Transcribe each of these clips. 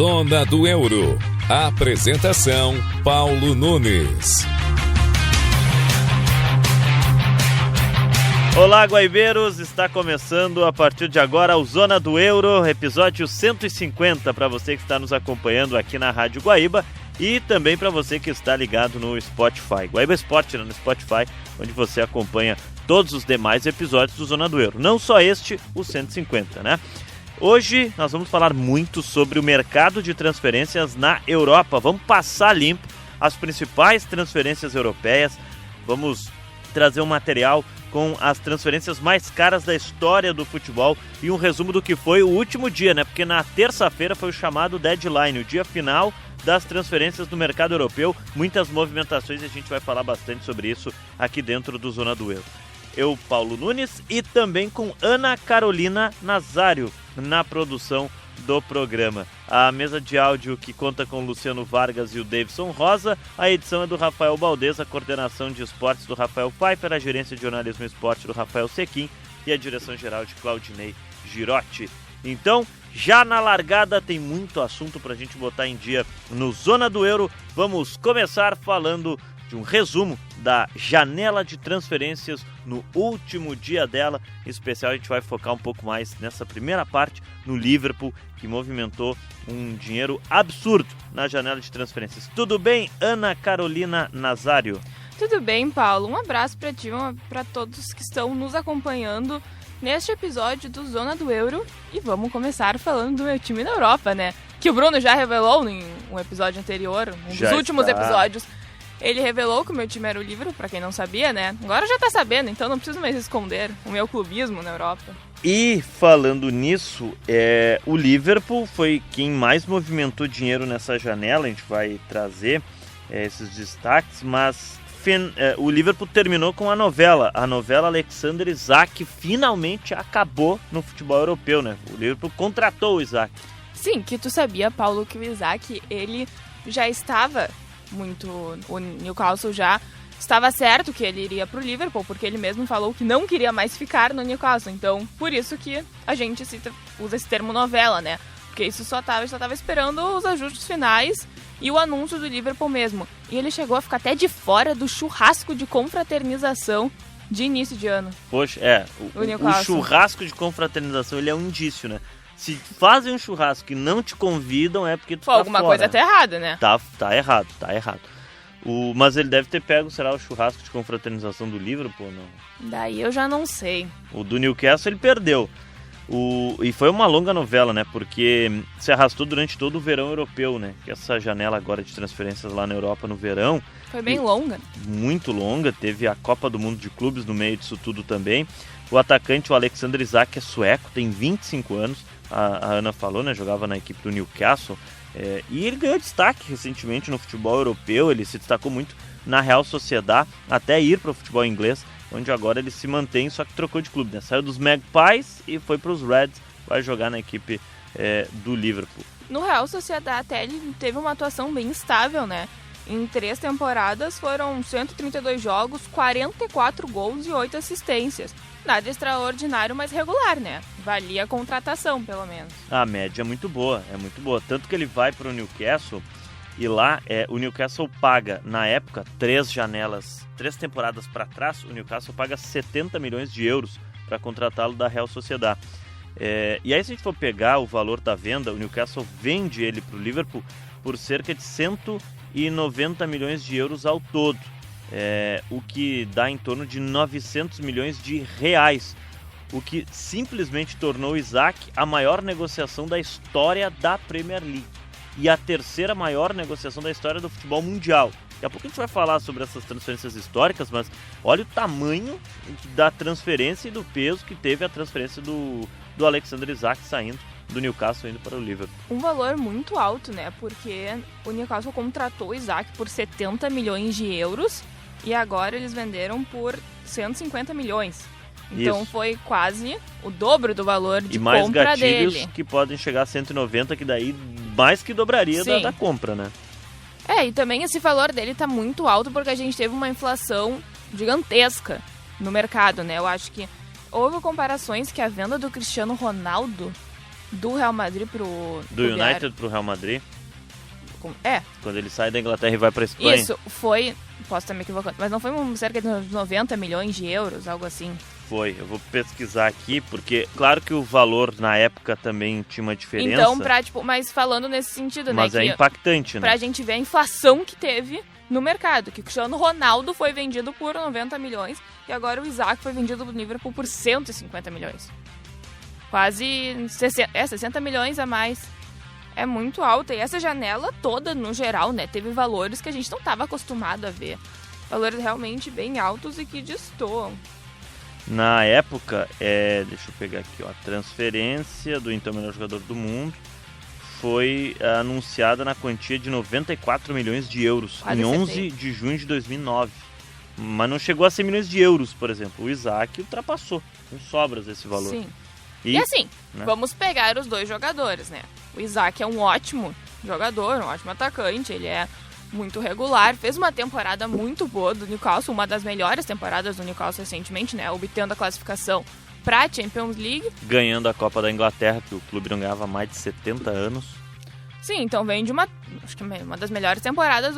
Zona do Euro. Apresentação: Paulo Nunes. Olá, guaibeiros! Está começando a partir de agora o Zona do Euro, episódio 150, para você que está nos acompanhando aqui na Rádio Guaíba e também para você que está ligado no Spotify. Guaíba Esporte no Spotify, onde você acompanha todos os demais episódios do Zona do Euro. Não só este, o 150, né? Hoje nós vamos falar muito sobre o mercado de transferências na Europa. Vamos passar limpo as principais transferências europeias. Vamos trazer um material com as transferências mais caras da história do futebol e um resumo do que foi o último dia, né? Porque na terça-feira foi o chamado deadline, o dia final das transferências no mercado europeu. Muitas movimentações e a gente vai falar bastante sobre isso aqui dentro do Zona do Euro. Eu, Paulo Nunes, e também com Ana Carolina Nazário na produção do programa. A mesa de áudio que conta com o Luciano Vargas e o Davidson Rosa. A edição é do Rafael Baldez, a coordenação de esportes do Rafael Pfeiffer, a gerência de jornalismo e esporte do Rafael Sequim e a direção geral de Claudinei Girotti. Então, já na largada tem muito assunto para a gente botar em dia no Zona do Euro. Vamos começar falando de um resumo da janela de transferências no último dia dela. Em especial, a gente vai focar um pouco mais nessa primeira parte no Liverpool, que movimentou um dinheiro absurdo na janela de transferências. Tudo bem, Ana Carolina Nazário? Tudo bem, Paulo. Um abraço para ti, para todos que estão nos acompanhando neste episódio do Zona do Euro. E vamos começar falando do meu time na Europa, né? Que o Bruno já revelou em um episódio anterior, dos últimos episódios. Ele revelou que o meu time era o Liverpool, pra quem não sabia, né? Agora já tá sabendo, então não preciso mais esconder o meu clubismo na Europa. E falando nisso, o Liverpool foi quem mais movimentou dinheiro nessa janela. A gente vai trazer esses destaques, mas o Liverpool terminou com a novela Alexander Isak finalmente acabou no futebol europeu, né? O Liverpool contratou o Isak. Sim, que tu sabia, Paulo, que o Isak, ele já estava o Newcastle já estava certo que ele iria pro Liverpool, porque ele mesmo falou que não queria mais ficar no Newcastle. Então, por isso que a gente usa esse termo novela, né? Porque isso só tava esperando os ajustes finais e o anúncio do Liverpool mesmo. E ele chegou a ficar até de fora do churrasco de confraternização de início de ano. Poxa, o churrasco de confraternização, ele é um indício, né? Se fazem um churrasco e não te convidam, é porque tu tá alguma fora. Coisa tá errada, né? Tá errado. Mas ele deve ter pego, será, o churrasco de confraternização do Liverpool ou não? Daí eu já não sei. O do Newcastle ele perdeu. E foi uma longa novela, né? Porque se arrastou durante todo o verão europeu, né? Que essa janela agora de transferências lá na Europa no verão... Foi bem longa. Muito longa. Teve a Copa do Mundo de Clubes no meio disso tudo também. O atacante, o Alexander Isak, é sueco, tem 25 anos. A Ana falou, né? Jogava na equipe do Newcastle. E ele ganhou destaque recentemente no futebol europeu. Ele se destacou muito na Real Sociedad, até ir para o futebol inglês, onde agora ele se mantém, só que trocou de clube, né? Saiu dos Magpies e foi para os Reds, vai jogar na equipe do Liverpool. No Real Sociedad até ele teve uma atuação bem estável, né? Em 3 temporadas foram 132 jogos, 44 gols e 8 assistências. Nada extraordinário, mas regular, né? Valia a contratação, pelo menos. A média é muito boa. Tanto que ele vai para o Newcastle e lá o Newcastle paga, na época, 3 temporadas para trás, o Newcastle paga 70 milhões de euros para contratá-lo da Real Sociedad. E aí, se a gente for pegar o valor da venda, o Newcastle vende ele para o Liverpool por cerca de 190 milhões de euros ao todo. O que dá em torno de 900 milhões de reais, o que simplesmente tornou o Isak a maior negociação da história da Premier League e a terceira maior negociação da história do futebol mundial. Daqui a pouco a gente vai falar sobre essas transferências históricas, mas olha o tamanho da transferência e do peso que teve a transferência do Alexander Isak saindo do Newcastle indo para o Liverpool. Um valor muito alto, né? Porque o Newcastle contratou o Isak por 70 milhões de euros e agora eles venderam por 150 milhões. Então foi quase o dobro do valor de compra dele. E mais gatilhos que podem chegar a 190, que daí mais que dobraria da compra, né? E também esse valor dele tá muito alto porque a gente teve uma inflação gigantesca no mercado, né? Eu acho que houve comparações que a venda do Cristiano Ronaldo do Real Madrid pro... Do United pro Real Madrid. É. Quando ele sai da Inglaterra e vai pra Espanha. Isso, foi... Posso estar me equivocando, mas não foi cerca de 90 milhões de euros, algo assim? Foi, eu vou pesquisar aqui, porque claro que o valor na época também tinha uma diferença. Então, mas falando nesse sentido, mas né? Mas é impactante, né? Pra gente ver a inflação que teve no mercado, que o Cristiano Ronaldo foi vendido por 90 milhões e agora o Isaac foi vendido pro Liverpool por 150 milhões. Quase 60 milhões a mais. É muito alta. E essa janela toda, no geral, né, teve valores que a gente não estava acostumado a ver. Valores realmente bem altos e que destoam. Na época, deixa eu pegar aqui, ó, a transferência do então melhor jogador do mundo foi anunciada na quantia de 94 milhões de euros, Quase em 11 de junho de 2009. Mas não chegou a 100 milhões de euros, por exemplo. O Isaac ultrapassou, com sobras esse valor. Sim. E assim, né? Vamos pegar os dois jogadores, né? O Isaac é um ótimo jogador, um ótimo atacante, ele é muito regular, fez uma temporada muito boa do Newcastle, uma das melhores temporadas do Newcastle recentemente, né? Obtendo a classificação para a Champions League. Ganhando a Copa da Inglaterra, que o clube não ganhava há mais de 70 anos. Sim, então vem de uma das melhores temporadas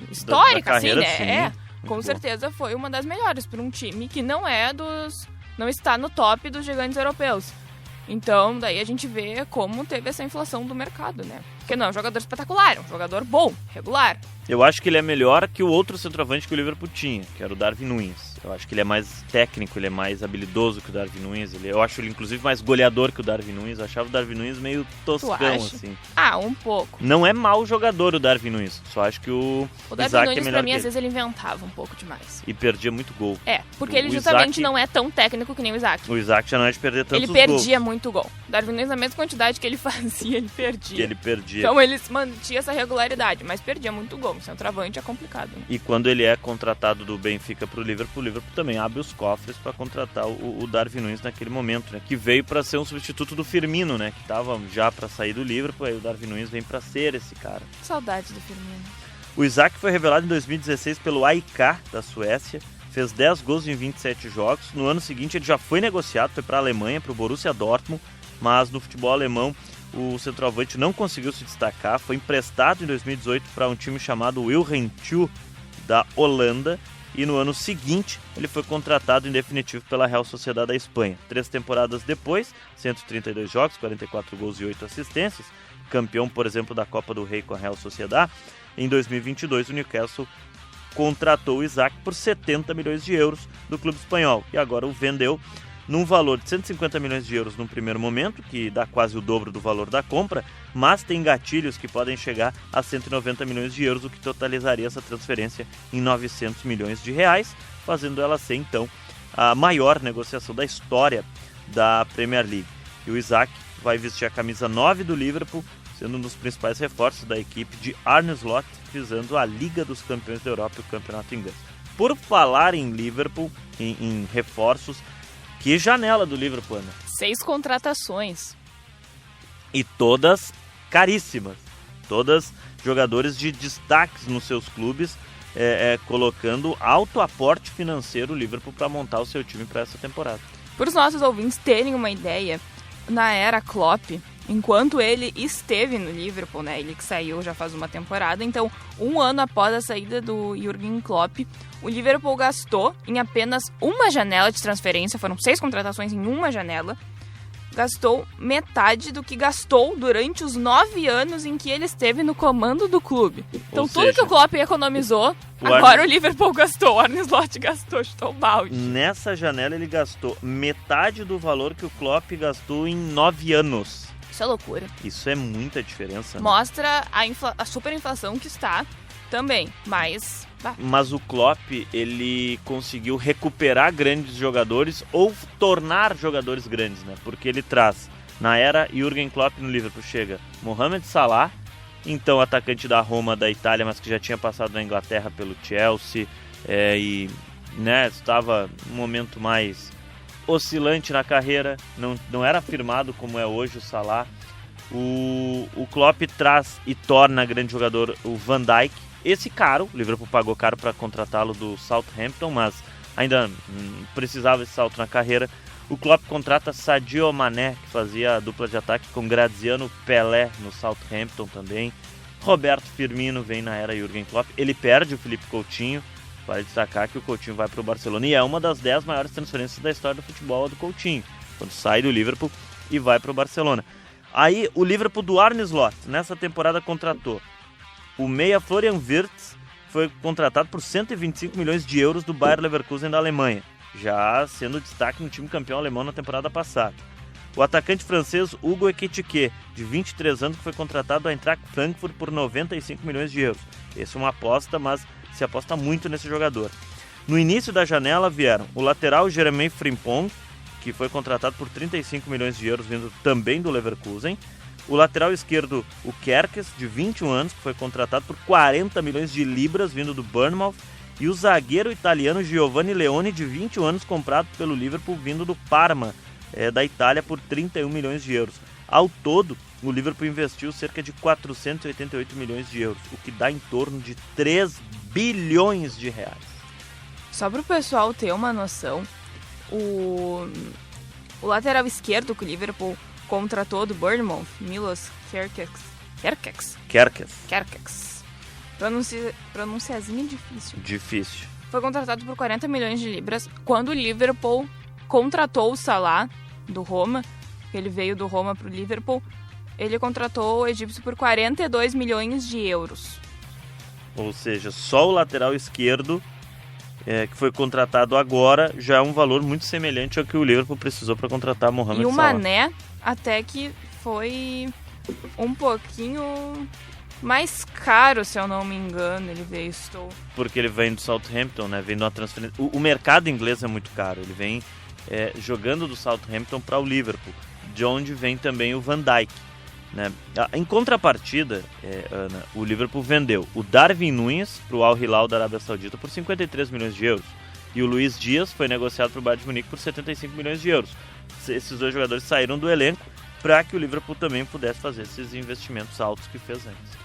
histórica, da carreira, assim, né? Sim. Com certeza foi uma das melhores para um time que não está no top dos gigantes europeus. Então, daí a gente vê como teve essa inflação do mercado, né? Porque não é um jogador espetacular, é um jogador bom, regular. Eu acho que ele é melhor que o outro centroavante que o Liverpool tinha, que era o Darwin Núñez. Eu acho que ele é mais técnico, ele é mais habilidoso que o Darwin Núñez. Eu acho ele, inclusive, mais goleador que o Darwin Núñez. Eu achava o Darwin Núñez meio toscão, assim. Ah, um pouco. Não é mau jogador o Darwin Núñez, só acho que o Isaac Núñez, é melhor pra mim, que às vezes ele inventava um pouco demais. E perdia muito gol. É, porque ele justamente não é tão técnico que nem o Isaac. O Isaac já não é de perder tantos gols. Ele perdia muito gol. O Darwin Núñez, na mesma quantidade que ele fazia, ele perdia. Então ele mantinha essa regularidade, mas perdia muito gol. O centroavante é complicado, né? E quando ele é contratado do Benfica pro Liverpool, o Liverpool também abre os cofres para contratar o Darwin Núñez naquele momento, né? Que veio para ser um substituto do Firmino, né? Que tava já para sair do Liverpool, aí o Darwin Núñez vem para ser esse cara. Saudades do Firmino. O Isaac foi revelado em 2016 pelo AIK da Suécia, fez 10 gols em 27 jogos. No ano seguinte ele já foi negociado, foi para a Alemanha, para o Borussia Dortmund, mas no futebol alemão o centroavante não conseguiu se destacar, foi emprestado em 2018 para um time chamado Willem II da Holanda e no ano seguinte ele foi contratado em definitivo pela Real Sociedad da Espanha. 3 temporadas depois, 132 jogos, 44 gols e 8 assistências, campeão, por exemplo, da Copa do Rei com a Real Sociedad. Em 2022 o Newcastle contratou o Isaac por 70 milhões de euros do clube espanhol e agora o vendeu num valor de 150 milhões de euros no primeiro momento, que dá quase o dobro do valor da compra, mas tem gatilhos que podem chegar a 190 milhões de euros, o que totalizaria essa transferência em 900 milhões de reais, fazendo ela ser, então, a maior negociação da história da Premier League. E o Isaac vai vestir a camisa 9 do Liverpool, sendo um dos principais reforços da equipe de Arne Slot, visando a Liga dos Campeões da Europa e o Campeonato Inglês. Por falar em Liverpool, em reforços, que janela do Liverpool, né? 6 contratações. E todas caríssimas. Todas jogadores de destaques nos seus clubes, colocando alto aporte financeiro o Liverpool para montar o seu time para essa temporada. Para os nossos ouvintes terem uma ideia, na era Klopp, enquanto ele esteve no Liverpool, né, ele que saiu já faz uma temporada, então 1 ano após a saída do Jürgen Klopp, o Liverpool gastou em apenas uma janela de transferência, foram 6 contratações em uma janela, gastou metade do que gastou durante os 9 anos em que ele esteve no comando do clube. Então tudo que o Klopp economizou, agora o Liverpool gastou, o Arne Slot gastou, chutou o balde. Nessa janela ele gastou metade do valor que o Klopp gastou em 9 anos. Isso é loucura. Isso é muita diferença, né? Mostra a superinflação que está também, mas o Klopp, ele conseguiu recuperar grandes jogadores ou tornar jogadores grandes, né? Porque ele traz, na era Jürgen Klopp no Liverpool, chega Mohamed Salah, então atacante da Roma da Itália, mas que já tinha passado na Inglaterra pelo Chelsea, e né, estava num momento mais oscilante na carreira, não era afirmado como é hoje o Salah. O Klopp traz e torna grande jogador o Van Dijk. Esse caro, o Liverpool pagou caro para contratá-lo do Southampton, mas ainda precisava esse salto na carreira. O Klopp contrata Sadio Mané, que fazia a dupla de ataque com Graziano Pelé no Southampton também. Roberto Firmino vem na era Jürgen Klopp. Ele perde o Felipe Coutinho. Vale destacar que o Coutinho vai para o Barcelona e é uma das 10 maiores transferências da história do futebol do Coutinho, quando sai do Liverpool e vai para o Barcelona. Aí o Liverpool do Arne Slot, nessa temporada contratou o meia Florian Wirtz, foi contratado por 125 milhões de euros do Bayer Leverkusen da Alemanha, já sendo destaque no time campeão alemão na temporada passada. O atacante francês Hugo Ekitike, de 23 anos, que foi contratado do Eintracht Frankfurt por 95 milhões de euros. Essa é uma aposta, mas se aposta muito nesse jogador. No início da janela vieram o lateral Jeremy Frimpong, que foi contratado por 35 milhões de euros, vindo também do Leverkusen. O lateral esquerdo, o Kerkes, de 21 anos, que foi contratado por 40 milhões de libras, vindo do Bournemouth. E o zagueiro italiano Giovanni Leone, de 21 anos, comprado pelo Liverpool, vindo do Parma, da Itália, por 31 milhões de euros. Ao todo, o Liverpool investiu cerca de 488 milhões de euros, o que dá em torno de 3 bilhões de reais. Só para o pessoal ter uma noção, o lateral esquerdo que o Liverpool contratou do Bournemouth, Milos Kerkez. Pronunciazinha Difícil. Foi contratado por 40 milhões de libras, quando o Liverpool contratou o Salah do Roma. Ele veio do Roma para o Liverpool. Ele contratou o egípcio por 42 milhões de euros. Ou seja, só o lateral esquerdo que foi contratado agora já é um valor muito semelhante ao que o Liverpool precisou para contratar Mohamed Salah. E o Mané até que foi um pouquinho mais caro, se eu não me engano, ele veio porque ele vem do Southampton, né? Vem de uma transferência. O mercado inglês é muito caro. Ele vem jogando do Southampton para o Liverpool, de onde vem também o Van Dijk, né? Em contrapartida, Ana, o Liverpool vendeu o Darwin Núñez para o Al Hilal da Arábia Saudita por 53 milhões de euros. E o Luiz Dias foi negociado para o Bayern de Munique por 75 milhões de euros. Esses dois jogadores saíram do elenco para que o Liverpool também pudesse fazer esses investimentos altos que fez antes.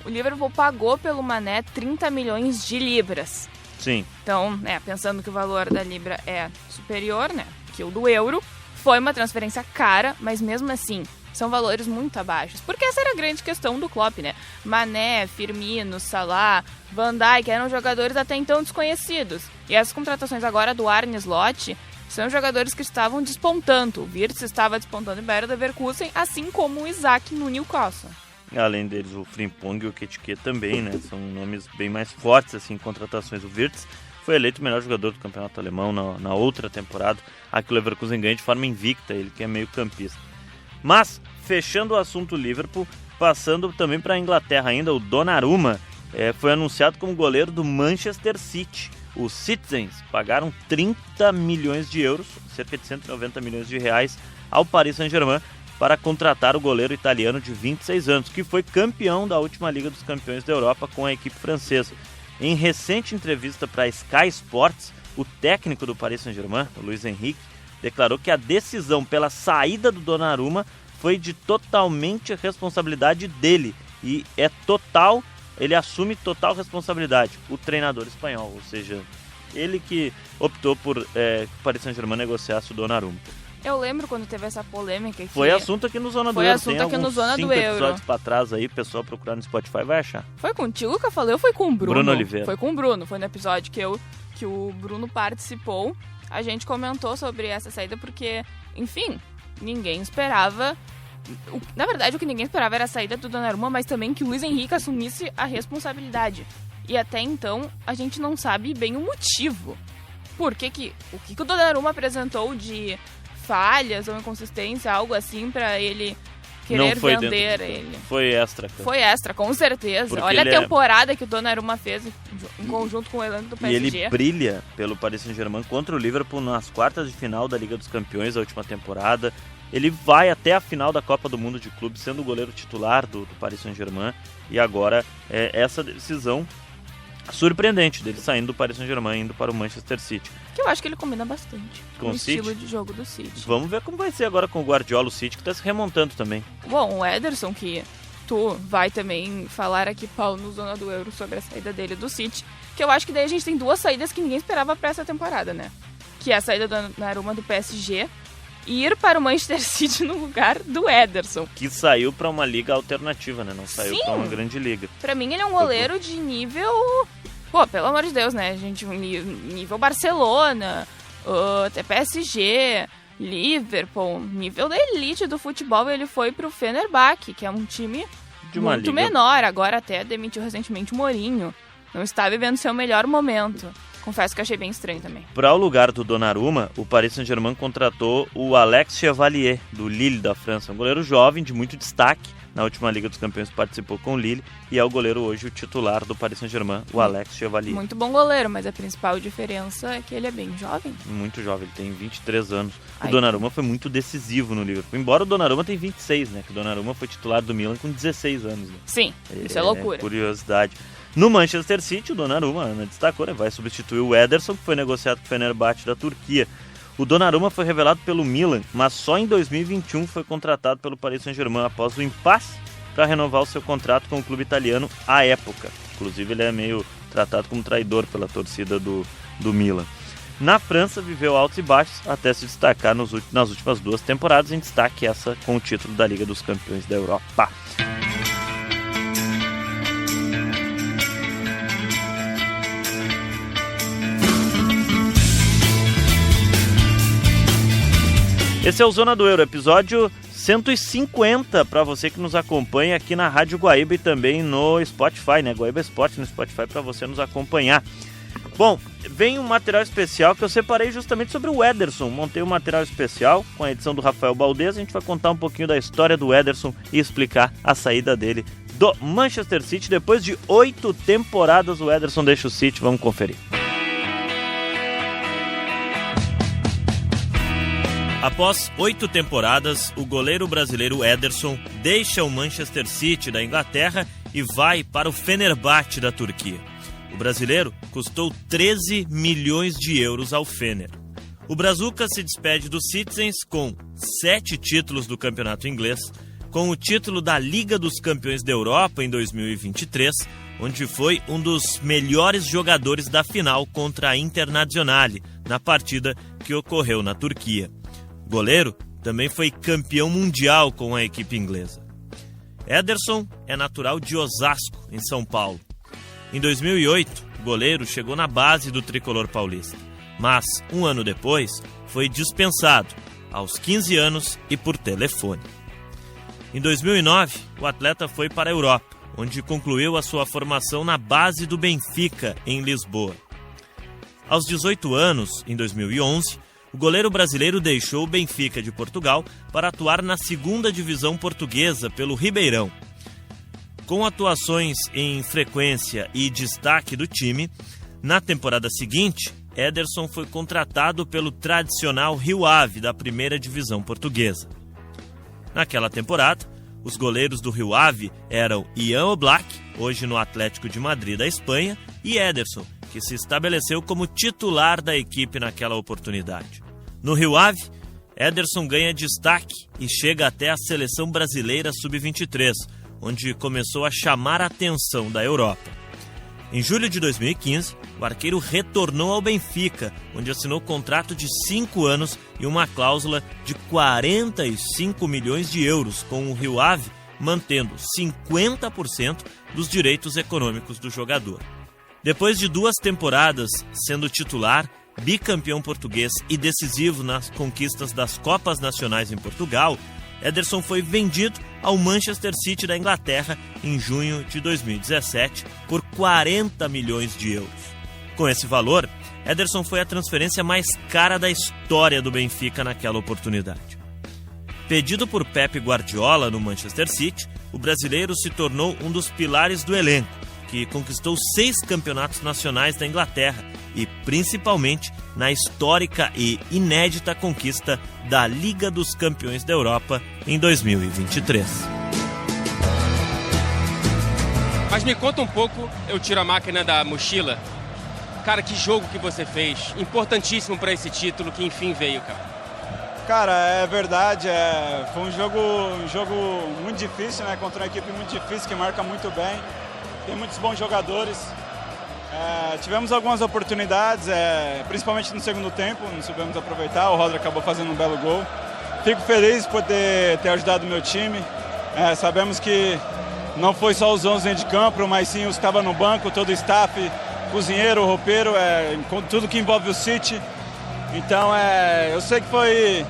O Liverpool pagou pelo Mané 30 milhões de libras. Sim. Então, pensando que o valor da libra é superior, né, que o do euro, foi uma transferência cara, mas mesmo assim, são valores muito abaixos. Porque essa era a grande questão do Klopp, né? Mané, Firmino, Salah, Van Dijk eram jogadores até então desconhecidos. E as contratações agora do Arne Slot são jogadores que estavam despontando. O Wirtz estava despontando em Bayer Leverkusen, assim como o Isaac no Newcastle. Além deles, o Frimpong e o Ekitike também, né? São nomes bem mais fortes, assim, em contratações. O Wirtz foi eleito o melhor jogador do campeonato alemão na outra temporada. Aqui o Leverkusen ganha de forma invicta, ele que é meio campista. Mas, fechando o assunto Liverpool, passando também para a Inglaterra ainda, o Donnarumma foi anunciado como goleiro do Manchester City. Os Citizens pagaram 30 milhões de euros, cerca de 190 milhões de reais, ao Paris Saint-Germain para contratar o goleiro italiano de 26 anos, que foi campeão da última Liga dos Campeões da Europa com a equipe francesa. Em recente entrevista para a Sky Sports, o técnico do Paris Saint-Germain, o Luis Henrique, declarou que a decisão pela saída do Donnarumma foi de totalmente responsabilidade dele e ele assume total responsabilidade, o treinador espanhol, ou seja, ele que optou por que o Paris Saint-Germain negociasse o Donnarumma. Eu lembro quando teve essa polêmica que... Foi assunto aqui no Zona do Euro. Foi assunto aqui no Zona do Euro. Episódios pra trás aí, o pessoal procurar no Spotify vai achar. Foi contigo que eu falei ou foi com o Bruno? Bruno Oliveira. Foi com o Bruno, foi no episódio que o Bruno participou. A gente comentou sobre essa saída porque, enfim, ninguém esperava... Na verdade, o que ninguém esperava era a saída do Donnarumma, mas também que o Luis Henrique assumisse a responsabilidade. E até então, a gente não sabe bem o motivo. O que o Donnarumma apresentou de falhas ou inconsistência, algo assim, pra ele querer vender ele. Foi extra, cara. Foi extra, com certeza. Porque olha a temporada que o Donnarumma fez em conjunto com o elenco do PSG. E ele brilha pelo Paris Saint-Germain contra o Liverpool nas quartas de final da Liga dos Campeões da última temporada. Ele vai até a final da Copa do Mundo de Clubes, sendo o goleiro titular do Paris Saint-Germain. E agora, essa decisão surpreendente dele saindo do Paris Saint-Germain e indo para o Manchester City. Que eu acho que ele combina bastante com o estilo de jogo do City. Vamos ver como vai ser agora com o Guardiola, o City, que está se remontando também. Bom, o Ederson, que tu vai também falar aqui, Paulo, no Zona do Euro, sobre a saída dele do City, que eu acho que daí a gente tem duas saídas que ninguém esperava para essa temporada, né? Que é a saída do Donnarumma do PSG ir para o Manchester City no lugar do Ederson. Que saiu para uma liga alternativa, né? Não saiu para uma grande liga. Pra mim ele é um goleiro de nível... Pô, pelo amor de Deus, né, gente? Nível Barcelona, até PSG, Liverpool, nível da elite do futebol. Ele foi pro Fenerbahçe, que é um time muito menor. Agora até demitiu recentemente o Mourinho. Não está vivendo seu melhor momento. Confesso que achei bem estranho também. Para o lugar do Donnarumma, o Paris Saint-Germain contratou o Alex Chevalier, do Lille da França. Um goleiro jovem, de muito destaque. Na última Liga dos Campeões participou com o Lille e é o goleiro hoje, o titular do Paris Saint-Germain, o Alex Chevalier. Muito bom goleiro, mas a principal diferença é que ele é bem jovem. Muito jovem, ele tem 23 anos. O Donnarumma foi muito decisivo no Liverpool. Embora o Donnarumma tenha 26, né? Que o Donnarumma foi titular do Milan com 16 anos. Né? Sim, isso é loucura. Curiosidade. No Manchester City, o Donnarumma, Ana destacou, né, vai substituir o Ederson, que foi negociado com o Fenerbahçe da Turquia. O Donnarumma foi revelado pelo Milan, mas só em 2021 foi contratado pelo Paris Saint-Germain após o impasse para renovar o seu contrato com o clube italiano à época. Inclusive, ele é meio tratado como traidor pela torcida do Milan. Na França, viveu altos e baixos até se destacar nas últimas 2 temporadas, em destaque essa com o título da Liga dos Campeões da Europa. Esse é o Zona do Euro, episódio 150 para você que nos acompanha aqui na Rádio Guaíba e também no Spotify, né? Guaíba Esporte no Spotify para você nos acompanhar. Bom, vem um material especial que eu separei justamente sobre o Ederson. Montei um material especial com a edição do Rafael Baldez. A gente vai contar um pouquinho da história do Ederson e explicar a saída dele do Manchester City. Depois de 8 temporadas, o Ederson deixa o City. Vamos conferir. Após 8 temporadas, o goleiro brasileiro Ederson deixa o Manchester City da Inglaterra e vai para o Fenerbahçe da Turquia. O brasileiro custou 13 milhões de euros ao Fener. O Brazuca se despede dos Citizens com 7 títulos do campeonato inglês, com o título da Liga dos Campeões da Europa em 2023, onde foi um dos melhores jogadores da final contra a Internazionale, na partida que ocorreu na Turquia. O goleiro também foi campeão mundial com a equipe inglesa. Ederson é natural de Osasco, em São Paulo. Em 2008, o goleiro chegou na base do tricolor paulista, mas, um ano depois, foi dispensado, aos 15 anos e por telefone. Em 2009, o atleta foi para a Europa, onde concluiu a sua formação na base do Benfica, em Lisboa. Aos 18 anos, em 2011, o goleiro brasileiro deixou o Benfica de Portugal para atuar na 2ª divisão portuguesa pelo Ribeirão. Com atuações em frequência e destaque do time, na temporada seguinte, Ederson foi contratado pelo tradicional Rio Ave da 1ª divisão portuguesa. Naquela temporada, os goleiros do Rio Ave eram Ian Oblak, hoje no Atlético de Madrid da Espanha, e Ederson, que se estabeleceu como titular da equipe naquela oportunidade. No Rio Ave, Ederson ganha destaque e chega até a seleção brasileira sub-23, onde começou a chamar a atenção da Europa. Em julho de 2015, o arqueiro retornou ao Benfica, onde assinou contrato de 5 anos e uma cláusula de 45 milhões de euros com o Rio Ave, mantendo 50% dos direitos econômicos do jogador. Depois de 2 temporadas sendo titular, bicampeão português e decisivo nas conquistas das Copas Nacionais em Portugal, Ederson foi vendido ao Manchester City da Inglaterra em junho de 2017 por 40 milhões de euros. Com esse valor, Ederson foi a transferência mais cara da história do Benfica naquela oportunidade. Pedido por Pep Guardiola no Manchester City, o brasileiro se tornou um dos pilares do elenco, que conquistou 6 campeonatos nacionais da Inglaterra e, principalmente, na histórica e inédita conquista da Liga dos Campeões da Europa em 2023. Mas me conta um pouco, eu tiro a máquina da mochila. Cara, que jogo que você fez, importantíssimo para esse título que enfim veio, cara. Cara, é verdade, foi um jogo muito difícil, né? Contra uma equipe muito difícil, que marca muito bem. Tem muitos bons jogadores. Tivemos algumas oportunidades, principalmente no segundo tempo, não soubemos aproveitar. O Rodri acabou fazendo um belo gol. fico feliz por ter ajudado o meu time. Sabemos que não foi só os 11 dentro de campo, mas sim os que estavam no banco, todo o staff, cozinheiro, roupeiro, tudo que envolve o City. Então, eu sei que foi...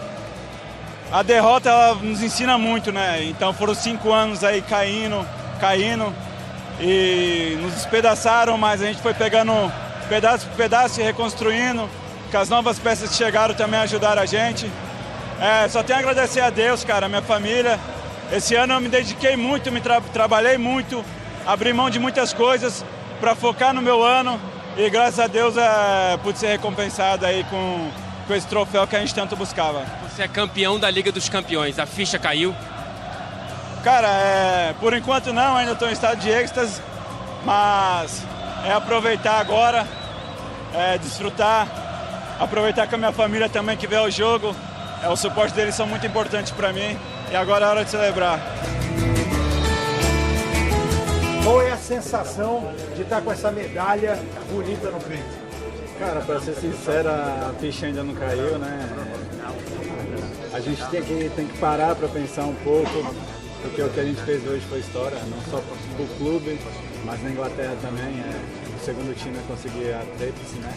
A derrota ela nos ensina muito, né? Então foram 5 anos aí caindo e nos despedaçaram, mas a gente foi pegando pedaço por pedaço e reconstruindo, que as novas peças que chegaram também ajudaram a gente. Só tenho a agradecer a Deus, cara, a minha família. Esse ano eu me dediquei muito, trabalhei muito, abri mão de muitas coisas para focar no meu ano e graças a Deus pude ser recompensado aí com esse troféu que a gente tanto buscava. Você é campeão da Liga dos Campeões, a ficha caiu? Cara, por enquanto não, ainda estou em estado de êxtase, mas aproveitar agora, desfrutar, aproveitar com a minha família também que vê o jogo, o suporte deles são muito importantes para mim e agora é hora de celebrar. Qual é a sensação de estar com essa medalha bonita no peito? Cara, para ser sincero, a ficha ainda não caiu, né? A gente tem que parar para pensar um pouco, porque o que a gente fez hoje foi história, não só para o clube, mas na Inglaterra também. O segundo time a conseguir a tríplice, né?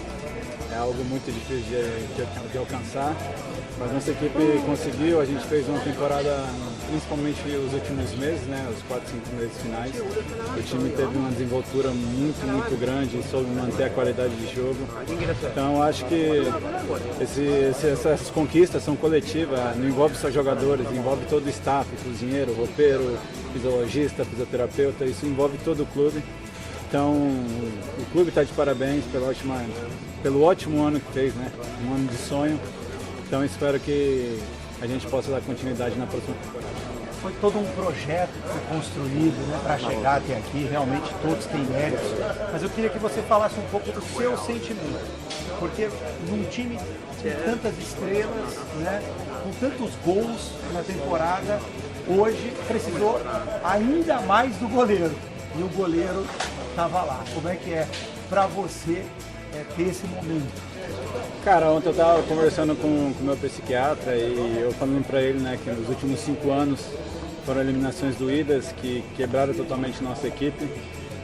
É algo muito difícil de alcançar, mas nossa equipe conseguiu. A gente fez uma temporada, principalmente os últimos meses, né? Os 4, 5 meses finais. O time teve uma desenvoltura muito grande, soube manter a qualidade de jogo. Então acho que essas conquistas são coletivas, não envolve só jogadores, envolve todo o staff, cozinheiro, roupeiro, fisiologista, fisioterapeuta, isso envolve todo o clube. Então o clube está de parabéns pelo ótimo ano que fez, né? Um ano de sonho. Então espero que a gente possa dar continuidade na próxima temporada. Foi todo um projeto que foi construído, né, para chegar até aqui, realmente todos têm méritos. Mas eu queria que você falasse um pouco do seu sentimento, porque num time com tantas estrelas, né, com tantos gols na temporada, hoje precisou ainda mais do goleiro. E o goleiro estava lá. Como é que é para você ter esse momento? Cara, ontem eu estava conversando com o meu psiquiatra e eu falando para ele, né, que nos últimos 5 anos foram eliminações doídas que quebraram totalmente nossa equipe,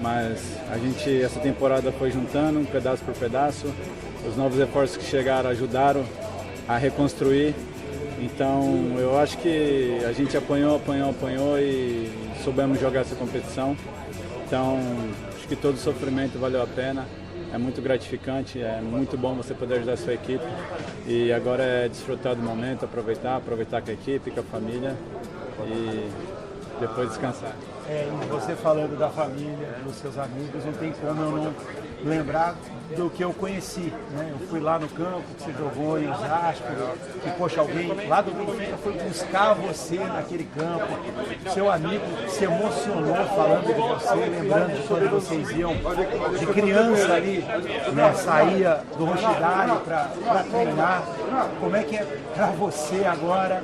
mas a gente essa temporada foi juntando pedaço por pedaço, os novos reforços que chegaram ajudaram a reconstruir, então eu acho que a gente apanhou e soubemos jogar essa competição, então acho que todo o sofrimento valeu a pena. É muito gratificante, é muito bom você poder ajudar a sua equipe e agora é desfrutar do momento, aproveitar com a equipe, com a família e depois descansar. E você falando da família, dos seus amigos, não tem como eu não lembrar do que eu conheci, né? Eu fui lá no campo que você jogou em Osasco e, poxa, alguém lá do Benfica foi buscar você naquele campo, seu amigo se emocionou falando de você, lembrando de quando vocês iam de criança ali, né? Saía do Rochidale para treinar. Como é que é para você agora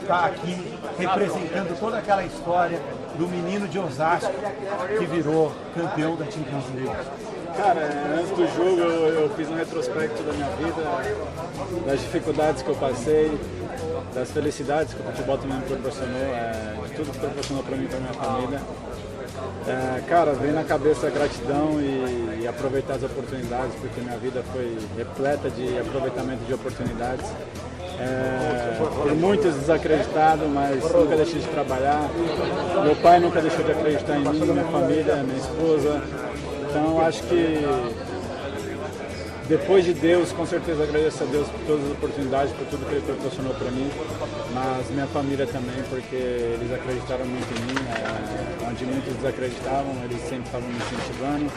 estar aqui representando toda aquela história do menino de Osasco que virou campeão da Champions League? Cara, antes do jogo eu fiz um retrospecto da minha vida, das dificuldades que eu passei, das felicidades que o futebol também me proporcionou, de tudo que proporcionou para mim e para minha família. Cara, vem na cabeça a gratidão e aproveitar as oportunidades, porque minha vida foi repleta de aproveitamento de oportunidades. Por muitos desacreditado, mas nunca deixei de trabalhar. Meu pai nunca deixou de acreditar em mim, minha família, minha esposa. Então acho que depois de Deus, com certeza agradeço a Deus por todas as oportunidades, por tudo que Ele proporcionou para mim, mas minha família também, porque eles acreditaram muito em mim, onde muitos desacreditavam, eles sempre estavam me incentivando.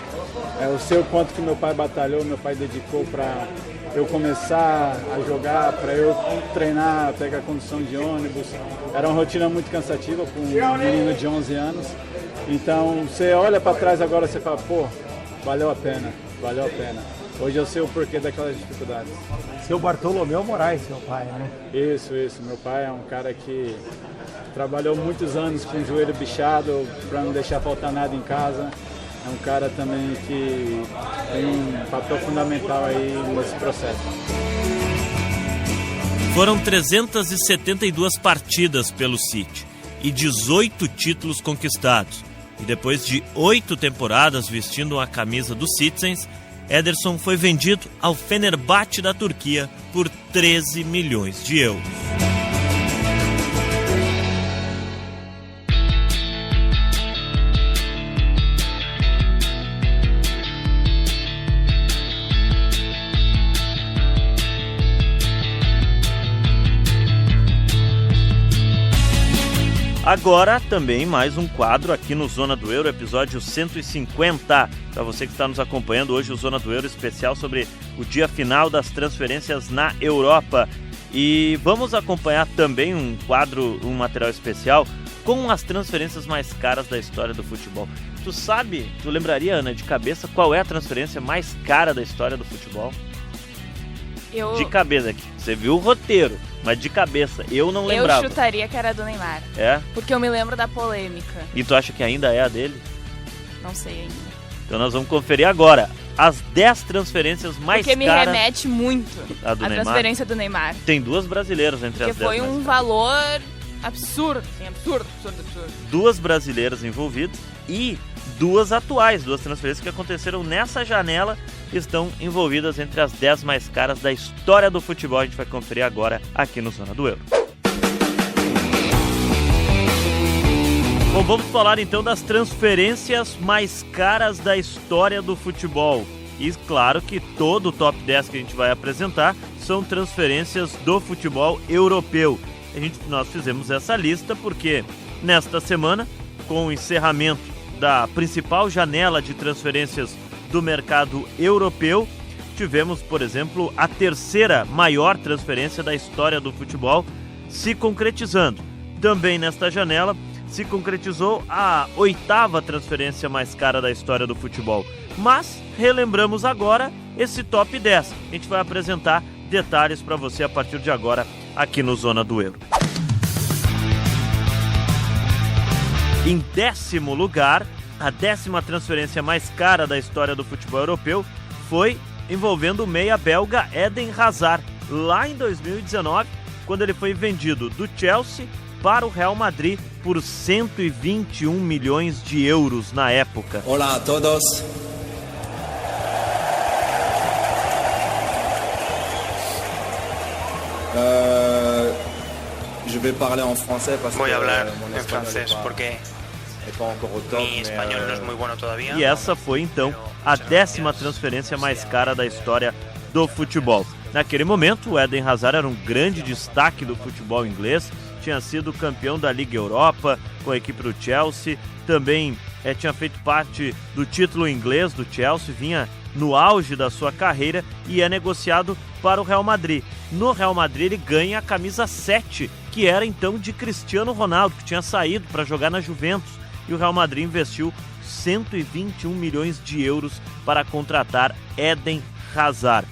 Eu sei o quanto que meu pai batalhou, meu pai dedicou para eu começar a jogar, para eu treinar, pegar condução de ônibus. Era uma rotina muito cansativa com um menino de 11 anos. Então você olha para trás agora e você fala, pô, valeu a pena. Hoje eu sei o porquê daquelas dificuldades. Seu Bartolomeu Moraes, seu pai, né? Isso. Meu pai é um cara que trabalhou muitos anos com o joelho bichado para não deixar faltar nada em casa. É um cara também que tem um papel fundamental aí nesse processo. Foram 372 partidas pelo City e 18 títulos conquistados. E depois de 8 temporadas vestindo a camisa do Citizens, Ederson foi vendido ao Fenerbahçe da Turquia por 13 milhões de euros. Agora também mais um quadro aqui no Zona do Euro, episódio 150. Para você que está nos acompanhando hoje, o Zona do Euro especial sobre o dia final das transferências na Europa. E vamos acompanhar também um quadro, um material especial com as transferências mais caras da história do futebol. Tu lembraria, Ana, de cabeça, qual é a transferência mais cara da história do futebol? De cabeça aqui. Você viu o roteiro, mas de cabeça, eu não lembrava. Eu chutaria que era a do Neymar. É? Porque eu me lembro da polêmica. E tu acha que ainda é a dele? Não sei ainda. Então nós vamos conferir agora as 10 transferências mais caras. Porque me remete muito a transferência do Neymar. Tem 2 brasileiras entre as 10. Porque foi um valor absurdo, assim, absurdo. 2 brasileiras envolvidas e 2 atuais, 2 transferências que aconteceram nessa janela estão envolvidas entre as 10 mais caras da história do futebol. A gente vai conferir agora aqui no Zona do Euro. Bom, vamos falar então das transferências mais caras da história do futebol. E claro que todo o top 10 que a gente vai apresentar são transferências do futebol europeu. Nós fizemos essa lista porque nesta semana, com o encerramento da principal janela de transferências do mercado europeu, tivemos, por exemplo, a terceira maior transferência da história do futebol se concretizando. Também nesta janela se concretizou a 8ª transferência mais cara da história do futebol. Mas relembramos agora esse top 10. A gente vai apresentar detalhes para você a partir de agora aqui no Zona do Euro. Em 10º lugar, a 10ª transferência mais cara da história do futebol europeu foi envolvendo o meia belga Eden Hazard, lá em 2019, quando ele foi vendido do Chelsea para o Real Madrid por 121 milhões de euros na época. Olá a todos. Je vais parler en français parce que voy a hablar mon en francés porque mi espanhol no es muy bueno todavía. E essa foi então a 10ª transferência mais cara da história do futebol. Naquele momento, o Eden Hazard era um grande destaque do futebol inglês, tinha sido campeão da Liga Europa com a equipe do Chelsea, também tinha feito parte do título inglês do Chelsea, vinha no auge da sua carreira e é negociado para o Real Madrid. No Real Madrid ele ganha a camisa 7, que era então de Cristiano Ronaldo, que tinha saído para jogar na Juventus, e o Real Madrid investiu 121 milhões de euros para contratar Eden Hazard.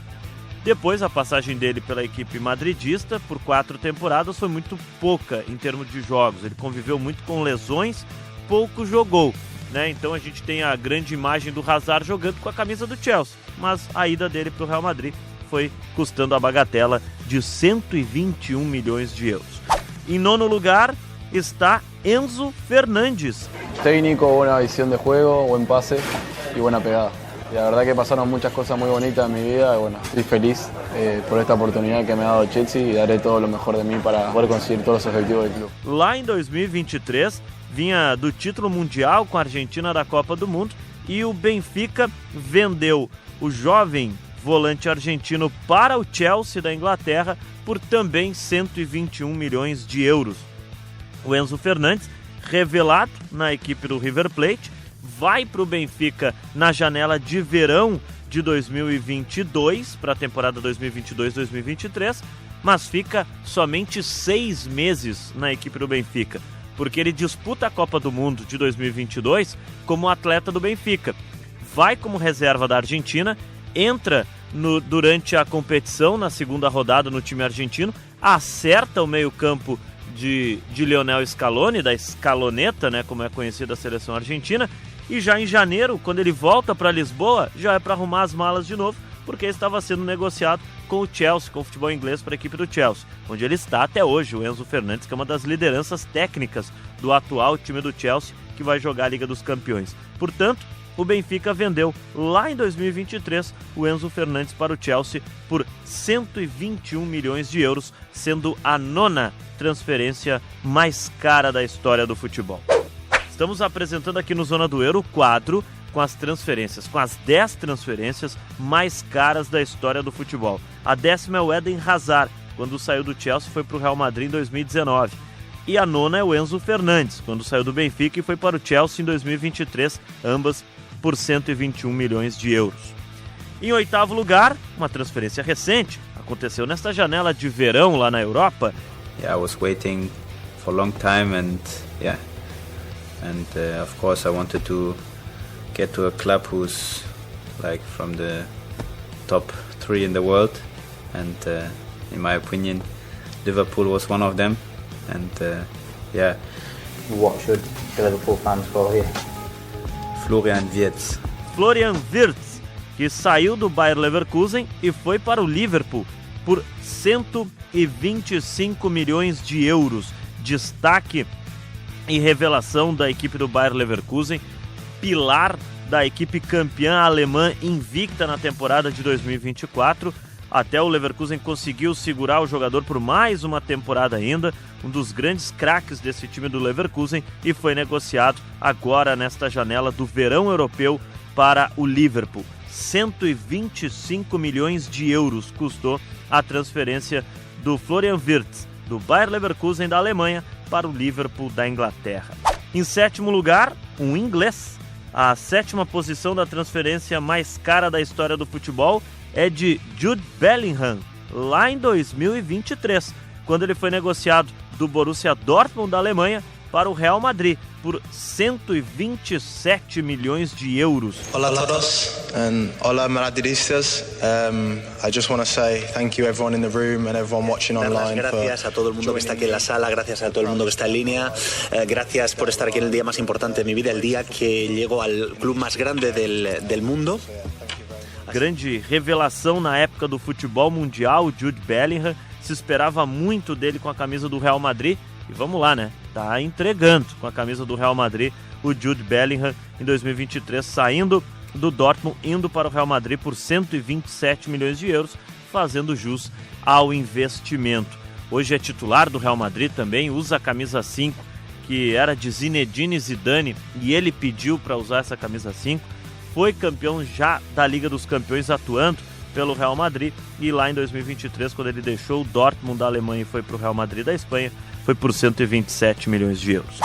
Depois, a passagem dele pela equipe madridista por 4 temporadas foi muito pouca em termos de jogos. Ele conviveu muito com lesões, pouco jogou, né? Então a gente tem a grande imagem do Hazard jogando com a camisa do Chelsea, mas a ida dele para o Real Madrid foi custando a bagatela de 121 milhões de euros. Em 9º lugar está Enzo Fernandes. Técnico, buena visión de juego, buen pase y buena pegada. Y la verdad que pasaron muchas cosas muy bonitas en mi vida y bueno, estoy feliz por esta oportunidad que me ha dado Chelsea y daré todo lo mejor de mí para poder conseguir todos los objetivos del club. Lá em 2023, vinha do título mundial com a Argentina da Copa do Mundo e o Benfica vendeu o jovem volante argentino para o Chelsea da Inglaterra por também 121 milhões de euros. O Enzo Fernandes, revelado na equipe do River Plate, vai para o Benfica na janela de verão de 2022, para a temporada 2022-2023, mas fica somente 6 meses na equipe do Benfica, porque ele disputa a Copa do Mundo de 2022 como atleta do Benfica. Vai como reserva da Argentina, entra durante a competição, na segunda rodada no time argentino, acerta o meio-campo de Lionel Scaloni, da Scaloneta, né, como é conhecida a seleção argentina, e já em janeiro, quando ele volta para Lisboa, já é para arrumar as malas de novo, porque estava sendo negociado com o Chelsea, com o futebol inglês para a equipe do Chelsea, onde ele está até hoje, o Enzo Fernandes, que é uma das lideranças técnicas do atual time do Chelsea, que vai jogar a Liga dos Campeões. Portanto, o Benfica vendeu lá em 2023 o Enzo Fernandes para o Chelsea por 121 milhões de euros, sendo a 9ª transferência mais cara da história do futebol. Estamos apresentando aqui no Zona do Euro o quadro com as transferências, com as 10 transferências mais caras da história do futebol. A 10ª é o Eden Hazard, quando saiu do Chelsea e foi para o Real Madrid em 2019. E a 9ª é o Enzo Fernandes, quando saiu do Benfica e foi para o Chelsea em 2023, ambas por 121 milhões de euros. Em 8º lugar, uma transferência recente, aconteceu nesta janela de verão lá na Europa. Yeah, I was waiting for a long time and of course I wanted to get to a club who's like from the top 3 in the world, and in my opinion Liverpool was one of them, and What should the Liverpool fans call here? Florian Wirtz. Florian Wirtz, que saiu do Bayer Leverkusen e foi para o Liverpool por 125 milhões de euros. Destaque e revelação da equipe do Bayer Leverkusen, pilar da equipe campeã alemã invicta na temporada de 2024. Até o Leverkusen conseguiu segurar o jogador por mais uma temporada ainda, um dos grandes craques desse time do Leverkusen, e foi negociado agora nesta janela do verão europeu para o Liverpool. 125 milhões de euros custou a transferência do Florian Wirtz, do Bayer Leverkusen da Alemanha para o Liverpool da Inglaterra. Em 7º lugar, um inglês. A 7ª posição da transferência mais cara da história do futebol é de Jude Bellingham, lá em 2023, quando ele foi negociado do Borussia Dortmund da Alemanha para o Real Madrid por 127 milhões de euros. Hola a todos and hola madridistas. I just want to say thank you everyone in the room and everyone watching online. Gracias a todo el mundo que está aquí en la sala, gracias a todo el mundo que está en línea, gracias por estar aquí en el día más importante de mi vida, el día que llego al club más grande del mundo. Grande revelação na época do futebol mundial, o Jude Bellingham. Se esperava muito dele com a camisa do Real Madrid. E vamos lá, né? Tá entregando com a camisa do Real Madrid o Jude Bellingham em 2023, saindo do Dortmund, indo para o Real Madrid por 127 milhões de euros, fazendo jus ao investimento. Hoje é titular do Real Madrid também, usa a camisa 5, que era de Zinedine Zidane, e ele pediu para usar essa camisa 5. Foi campeão já da Liga dos Campeões atuando pelo Real Madrid, e lá em 2023, quando ele deixou o Dortmund da Alemanha e foi para o Real Madrid da Espanha, foi por 127 milhões de euros.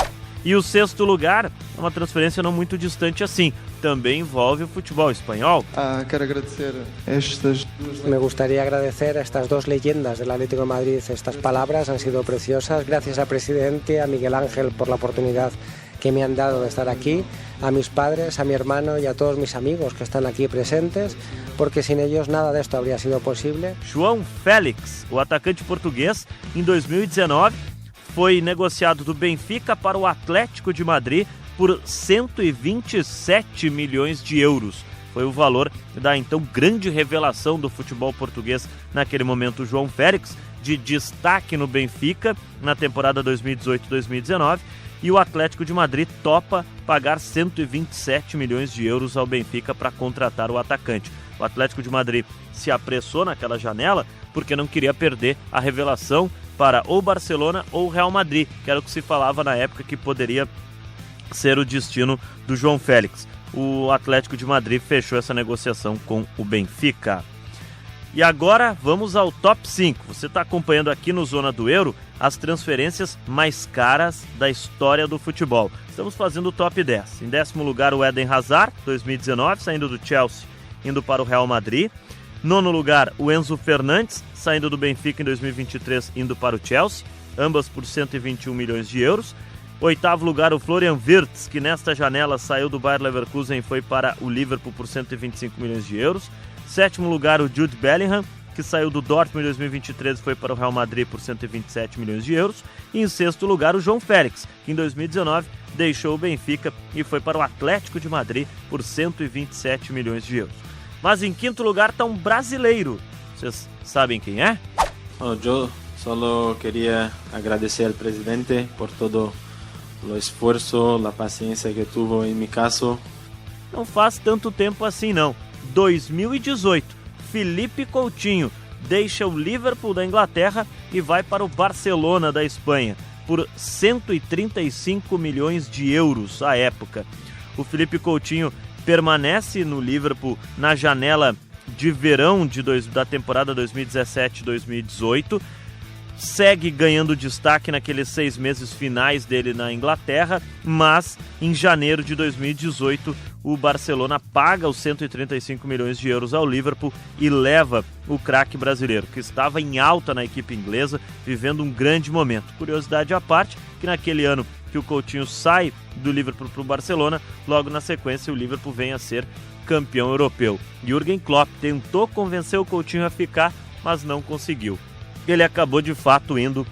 E o 6º lugar é uma transferência não muito distante assim, também envolve o futebol espanhol. Quero agradecer estas duas... Me gustaría agradecer a estas dos leyendas del Atlético de Madrid. Estas palabras han sido preciosas. Gracias al presidente, a Miguel Ángel por la oportunidad que me han dado de estar aquí, a mis padres, a mi hermano y a todos mis amigos que están aquí presentes, porque sin ellos nada de esto habría sido posible. João Félix, o atacante português, em 2019 foi negociado do Benfica para o Atlético de Madrid por 127 milhões de euros. Foi o valor da então grande revelação do futebol português naquele momento, o João Félix, de destaque no Benfica na temporada 2018-2019, e o Atlético de Madrid topa pagar 127 milhões de euros ao Benfica para contratar o atacante. O Atlético de Madrid se apressou naquela janela porque não queria perder a revelação para ou Barcelona ou Real Madrid, que era o que se falava na época que poderia ser o destino do João Félix. O Atlético de Madrid fechou essa negociação com o Benfica. E agora vamos ao top 5. Você está acompanhando aqui no Zona do Euro as transferências mais caras da história do futebol. Estamos fazendo o top 10. Em 10º lugar, o Eden Hazard, 2019, saindo do Chelsea, indo para o Real Madrid. 9º lugar, o Enzo Fernandes, saindo do Benfica em 2023, indo para o Chelsea, ambas por 121 milhões de euros. 8º lugar, o Florian Wirtz, que nesta janela saiu do Bayer Leverkusen e foi para o Liverpool por 125 milhões de euros. 7º lugar, o Jude Bellingham, que saiu do Dortmund em 2023 e foi para o Real Madrid por 127 milhões de euros. E em 6º lugar, o João Félix, que em 2019 deixou o Benfica e foi para o Atlético de Madrid por 127 milhões de euros. Mas em 5º lugar está um brasileiro, Vocês sabem quem é? Eu só queria agradecer ao presidente por todo o esforço, a paciência que tuvo em meu caso. Não faz tanto tempo assim não. 2018, Felipe Coutinho deixa o Liverpool da Inglaterra e vai para o Barcelona da Espanha por 135 milhões de euros à época. O Felipe Coutinho permanece no Liverpool na janela de verão da temporada 2017-2018, segue ganhando destaque naqueles 6 meses finais dele na Inglaterra, mas em janeiro de 2018 o Barcelona paga os 135 milhões de euros ao Liverpool e leva o craque brasileiro, que estava em alta na equipe inglesa, vivendo um grande momento. Curiosidade à parte, que naquele ano que o Coutinho sai do Liverpool para o Barcelona, logo na sequência o Liverpool vem a ser campeão europeu. Jürgen Klopp tentou convencer o Coutinho a ficar, mas não conseguiu. Ele acabou de fato indo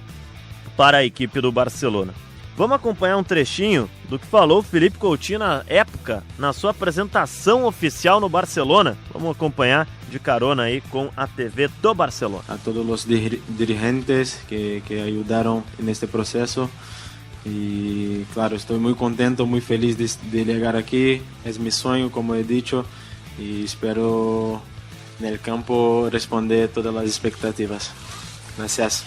para a equipe do Barcelona. Vamos acompanhar um trechinho do que falou o Felipe Coutinho na época, na sua apresentação oficial no Barcelona. Vamos acompanhar de carona aí com a TV do Barcelona. A todos os dirigentes que ajudaram neste processo. E claro, estou muito contente, muito feliz de chegar aqui. É meu sonho, como he dicho, e espero no campo responder todas as expectativas. Gracias.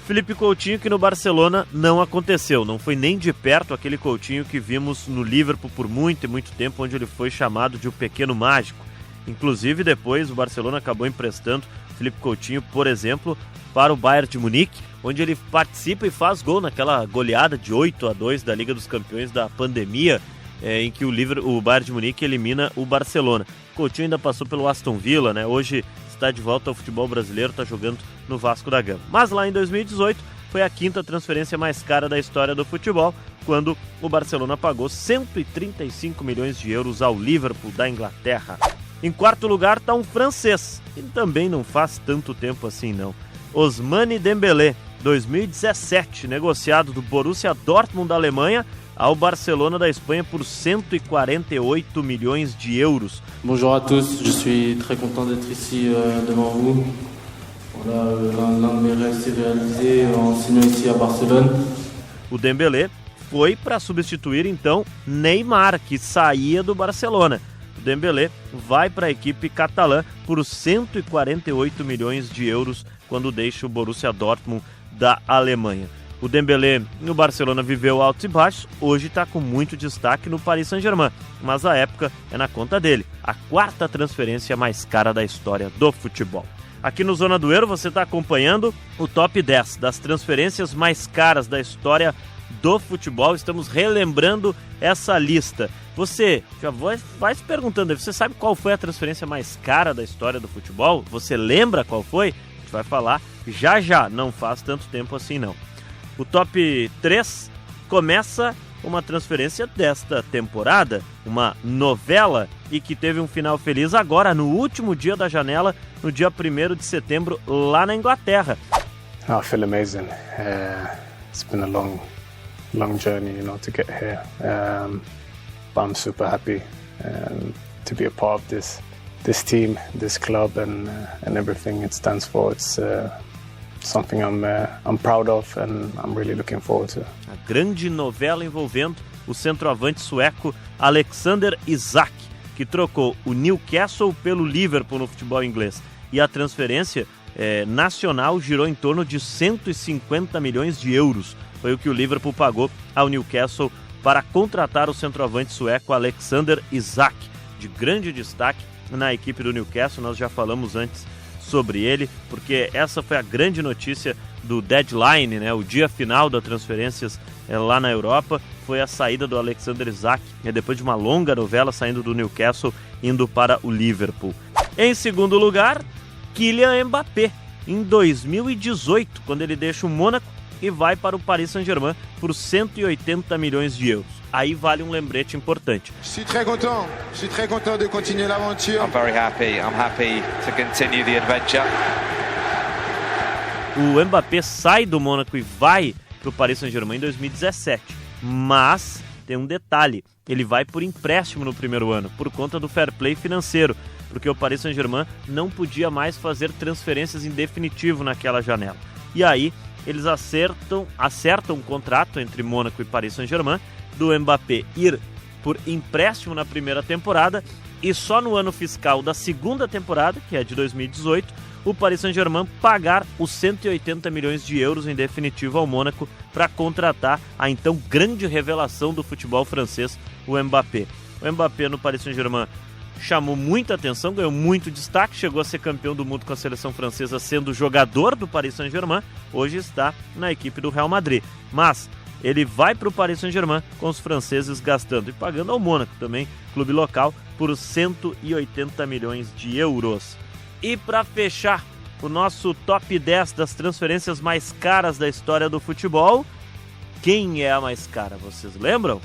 Felipe Coutinho, que no Barcelona não aconteceu, não foi nem de perto aquele Coutinho que vimos no Liverpool por muito e muito tempo, onde ele foi chamado de o pequeno mágico. Inclusive depois o Barcelona acabou emprestando Felipe Coutinho, por exemplo, para o Bayern de Munique, onde ele participa e faz gol naquela goleada de 8-2 da Liga dos Campeões da pandemia, em que o Bayern de Munique elimina o Barcelona. Coutinho ainda passou pelo Aston Villa, né? Hoje está de volta ao futebol brasileiro, está jogando no Vasco da Gama. Mas lá em 2018 foi a 5ª transferência mais cara da história do futebol, quando o Barcelona pagou 135 milhões de euros ao Liverpool da Inglaterra. Em 4º lugar está um francês, e também não faz tanto tempo assim não. Ousmane Dembélé, 2017, negociado do Borussia Dortmund da Alemanha ao Barcelona da Espanha por 148 milhões de euros. Bonjour à tous, je suis très content d'être ici devant vous. Voilà, l'un de mes rêves s'est réalisé en signant ici à Barcelone. O Dembélé foi para substituir então Neymar, que saía do Barcelona. O Dembélé vai para a equipe catalã por 148 milhões de euros quando deixa o Borussia Dortmund da Alemanha. O Dembélé no Barcelona viveu altos e baixos, hoje está com muito destaque no Paris Saint-Germain, mas a época é na conta dele, a 4ª transferência mais cara da história do futebol. Aqui no Zona do Euro você está acompanhando o top 10 das transferências mais caras da história do futebol. Estamos relembrando essa lista. Você já vai se perguntando, você sabe qual foi a transferência mais cara da história do futebol? Você lembra qual foi? A gente vai falar já, não faz tanto tempo assim não. O top 3 começa uma transferência desta temporada, uma novela, e que teve um final feliz agora, no último dia da janela, no dia 1º de setembro, lá na Inglaterra. I feel amazing. It's been a long journey, to get here. But I'm super happy to be a part of this team, this club, and everything it stands for. It's something I'm proud of and I'm really looking forward to. A grande novela envolvendo o centroavante sueco Alexander Isak, que trocou o Newcastle pelo Liverpool no futebol inglês. E a transferência nacional girou em torno de 150 milhões de euros. Foi o que o Liverpool pagou ao Newcastle para contratar o centroavante sueco Alexander Isak, de grande destaque na equipe do Newcastle. Nós já falamos antes sobre ele, porque essa foi a grande notícia do deadline, né? O dia final das transferências lá na Europa foi a saída do Alexander Isak, depois de uma longa novela, saindo do Newcastle, indo para o Liverpool. Em segundo lugar, Kylian Mbappé, em 2018, quando ele deixa o Mônaco e vai para o Paris Saint-Germain por 180 milhões de euros. Aí vale um lembrete importante. Je suis très content de continuer l'aventure. I'm happy to continue the adventure. O Mbappé sai do Mônaco e vai para o Paris Saint-Germain em 2017, mas tem um detalhe, ele vai por empréstimo no primeiro ano, por conta do fair play financeiro. porque o Paris Saint-Germain não podia mais fazer transferências em definitivo naquela janela. E aí eles acertam um contrato entre Mônaco e Paris Saint-Germain, do Mbappé ir por empréstimo na primeira temporada, e só no ano fiscal da segunda temporada, que é de 2018, o Paris Saint-Germain pagar os 180 milhões de euros em definitivo ao Mônaco para contratar a então grande revelação do futebol francês, o Mbappé. O Mbappé no Paris Saint-Germain chamou muita atenção, ganhou muito destaque, chegou a ser campeão do mundo com a seleção francesa sendo jogador do Paris Saint-Germain, hoje está na equipe do Real Madrid. Mas ele vai para o Paris Saint-Germain com os franceses gastando e pagando ao Mônaco também, clube local, por 180 milhões de euros. E para fechar o nosso top 10 das transferências mais caras da história do futebol, quem é a mais cara, vocês lembram?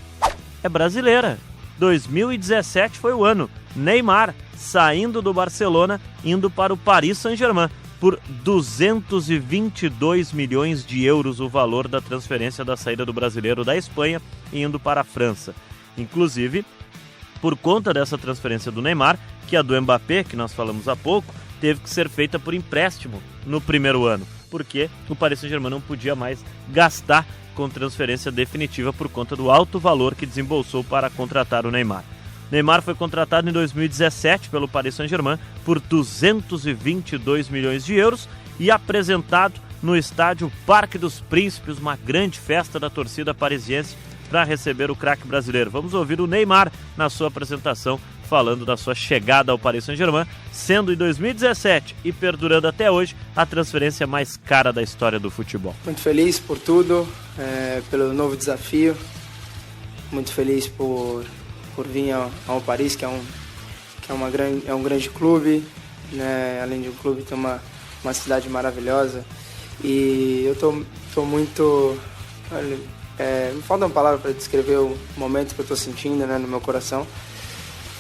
É brasileira. 2017 foi o ano. Neymar saindo do Barcelona, indo para o Paris Saint-Germain por 222 milhões de euros o valor da transferência da saída do brasileiro da Espanha indo para a França. Inclusive, por conta dessa transferência do Neymar, que a do Mbappé, que nós falamos há pouco, teve que ser feita por empréstimo no primeiro ano, porque o Paris Saint-Germain não podia mais gastar com transferência definitiva por conta do alto valor que desembolsou para contratar o Neymar. Neymar foi contratado em 2017 pelo Paris Saint-Germain por 222 milhões de euros e apresentado no estádio Parque dos Príncipes, uma grande festa da torcida parisiense para receber o craque brasileiro. Vamos ouvir o Neymar na sua apresentação, falando da sua chegada ao Paris Saint-Germain, sendo em 2017 e perdurando até hoje a transferência mais cara da história do futebol. Muito feliz por tudo, pelo novo desafio, muito feliz por vir ao Paris, que é um grande clube, né? Além de um clube, tem uma cidade maravilhosa, e eu tô muito... me falta uma palavra para descrever o momento que eu estou sentindo, né, no meu coração.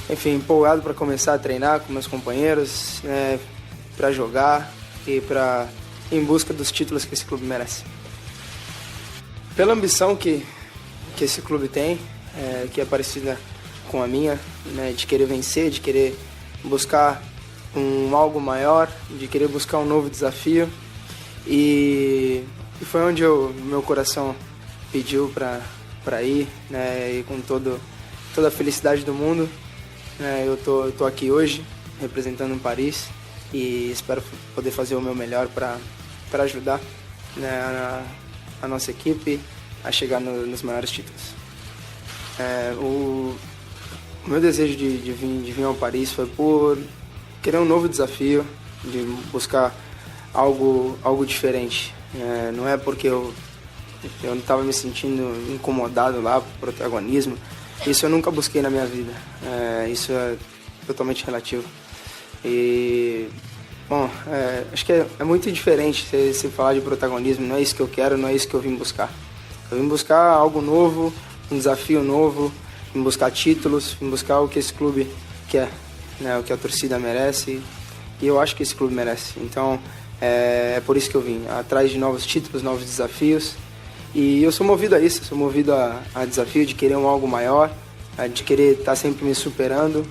Enfim, empolgado para começar a treinar com meus companheiros, para jogar e em busca dos títulos que esse clube merece. Pela ambição que esse clube tem, que é parecida com a minha, né, de querer vencer, de querer buscar algo maior, de querer buscar um novo desafio, e foi onde meu coração pediu para ir, né, e com toda a felicidade do mundo, né, eu tô aqui hoje representando o Paris e espero poder fazer o meu melhor para ajudar, né, a nossa equipe a chegar nos maiores títulos. O meu desejo de vir ao Paris foi por querer um novo desafio, de buscar algo diferente. Não é porque eu não estava me sentindo incomodado lá por protagonismo. Isso eu nunca busquei na minha vida. Isso é totalmente relativo. E, bom, acho que é muito diferente se falar de protagonismo. Não é isso que eu quero, não é isso que eu vim buscar. Eu vim buscar algo novo, um desafio novo, vim buscar títulos, vim buscar o que esse clube quer, né, o que a torcida merece, e eu acho que esse clube merece. Então, é por isso que eu vim, atrás de novos títulos, novos desafios. E eu sou movido a isso, sou movido a desafio de querer algo maior, de querer estar sempre me superando,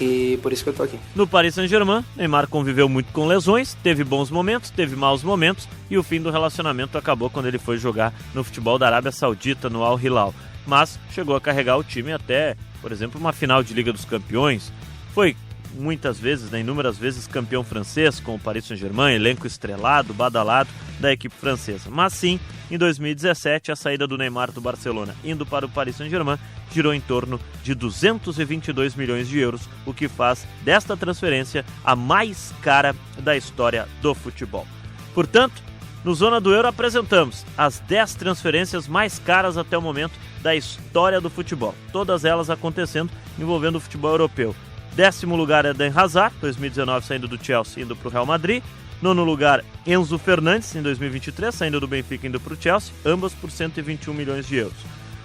e por isso que eu tô aqui. No Paris Saint-Germain, Neymar conviveu muito com lesões, teve bons momentos, teve maus momentos, e o fim do relacionamento acabou quando ele foi jogar no futebol da Arábia Saudita, no Al Hilal. Mas chegou a carregar o time até, por exemplo, uma final de Liga dos Campeões. Foi muitas vezes, né, inúmeras vezes, campeão francês com o Paris Saint-Germain, elenco estrelado, badalado da equipe francesa. Mas sim, em 2017, a saída do Neymar do Barcelona indo para o Paris Saint-Germain girou em torno de 222 milhões de euros, o que faz desta transferência a mais cara da história do futebol. Portanto, no Zona do Euro apresentamos as 10 transferências mais caras até o momento da história do futebol, todas elas acontecendo envolvendo o futebol europeu. 10º lugar é Eden Hazard, 2019 saindo do Chelsea, indo para o Real Madrid. 9º lugar, Enzo Fernandes, em 2023, saindo do Benfica, indo para o Chelsea, ambas por 121 milhões de euros.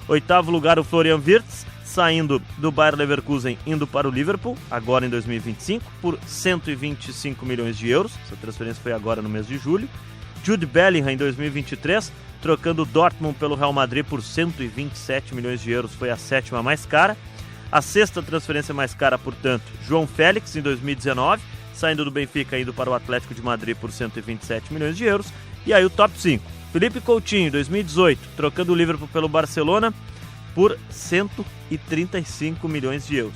8º lugar, o Florian Wirtz, saindo do Bayer Leverkusen, indo para o Liverpool, agora em 2025, por 125 milhões de euros. Essa transferência foi agora no mês de julho. Jude Bellingham, em 2023, trocando o Dortmund pelo Real Madrid por 127 milhões de euros, foi a 7ª mais cara. A 6ª transferência mais cara, portanto, João Félix, em 2019, saindo do Benfica, indo para o Atlético de Madrid por 127 milhões de euros. E aí o top 5. Felipe Coutinho, 2018, trocando o Liverpool pelo Barcelona por 135 milhões de euros.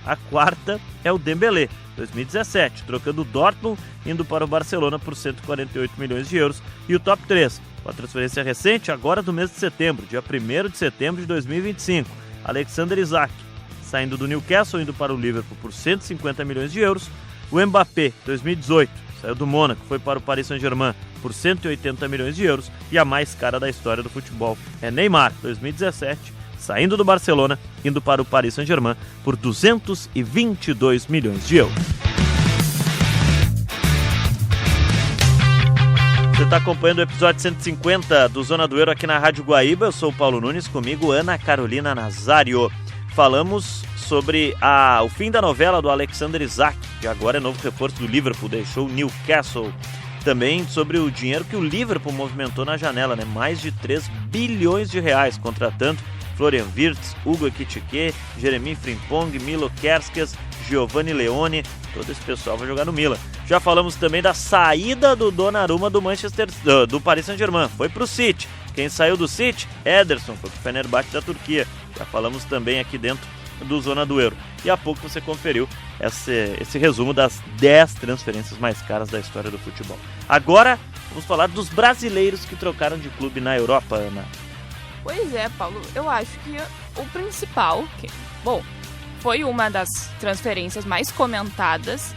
A 4ª é o Dembélé, 2017, trocando o Dortmund, indo para o Barcelona por 148 milhões de euros. E o top 3, com a transferência recente, agora do mês de setembro, dia 1º de setembro de 2025, Alexander Isak, saindo do Newcastle, indo para o Liverpool por 150 milhões de euros. O Mbappé, 2018, saiu do Mônaco, foi para o Paris Saint-Germain por 180 milhões de euros. E a mais cara da história do futebol é Neymar, 2017, saindo do Barcelona, indo para o Paris Saint-Germain por 222 milhões de euros. Você está acompanhando o episódio 150 do Zona do Euro aqui na Rádio Guaíba. Eu sou o Paulo Nunes, comigo Ana Carolina Nazário. Falamos sobre o fim da novela do Alexander Isak, que agora é novo reforço do Liverpool, deixou o Newcastle. Também sobre o dinheiro que o Liverpool movimentou na janela, né? Mais de 3 bilhões de reais, contratando Florian Wirtz, Hugo Ekitike, Jeremy Frimpong, Milo Kerskes, Giovanni Leone, todo esse pessoal vai jogar no Milan. Já falamos também da saída do Donnarumma do Paris Saint-Germain, foi para o City. Quem saiu do City? Ederson, foi para o Fenerbahçe da Turquia. Já falamos também aqui dentro do Zona do Euro. E há pouco você conferiu esse resumo das 10 transferências mais caras da história do futebol. Agora, vamos falar dos brasileiros que trocaram de clube na Europa, Ana. Pois é, Paulo, eu acho que o principal, foi uma das transferências mais comentadas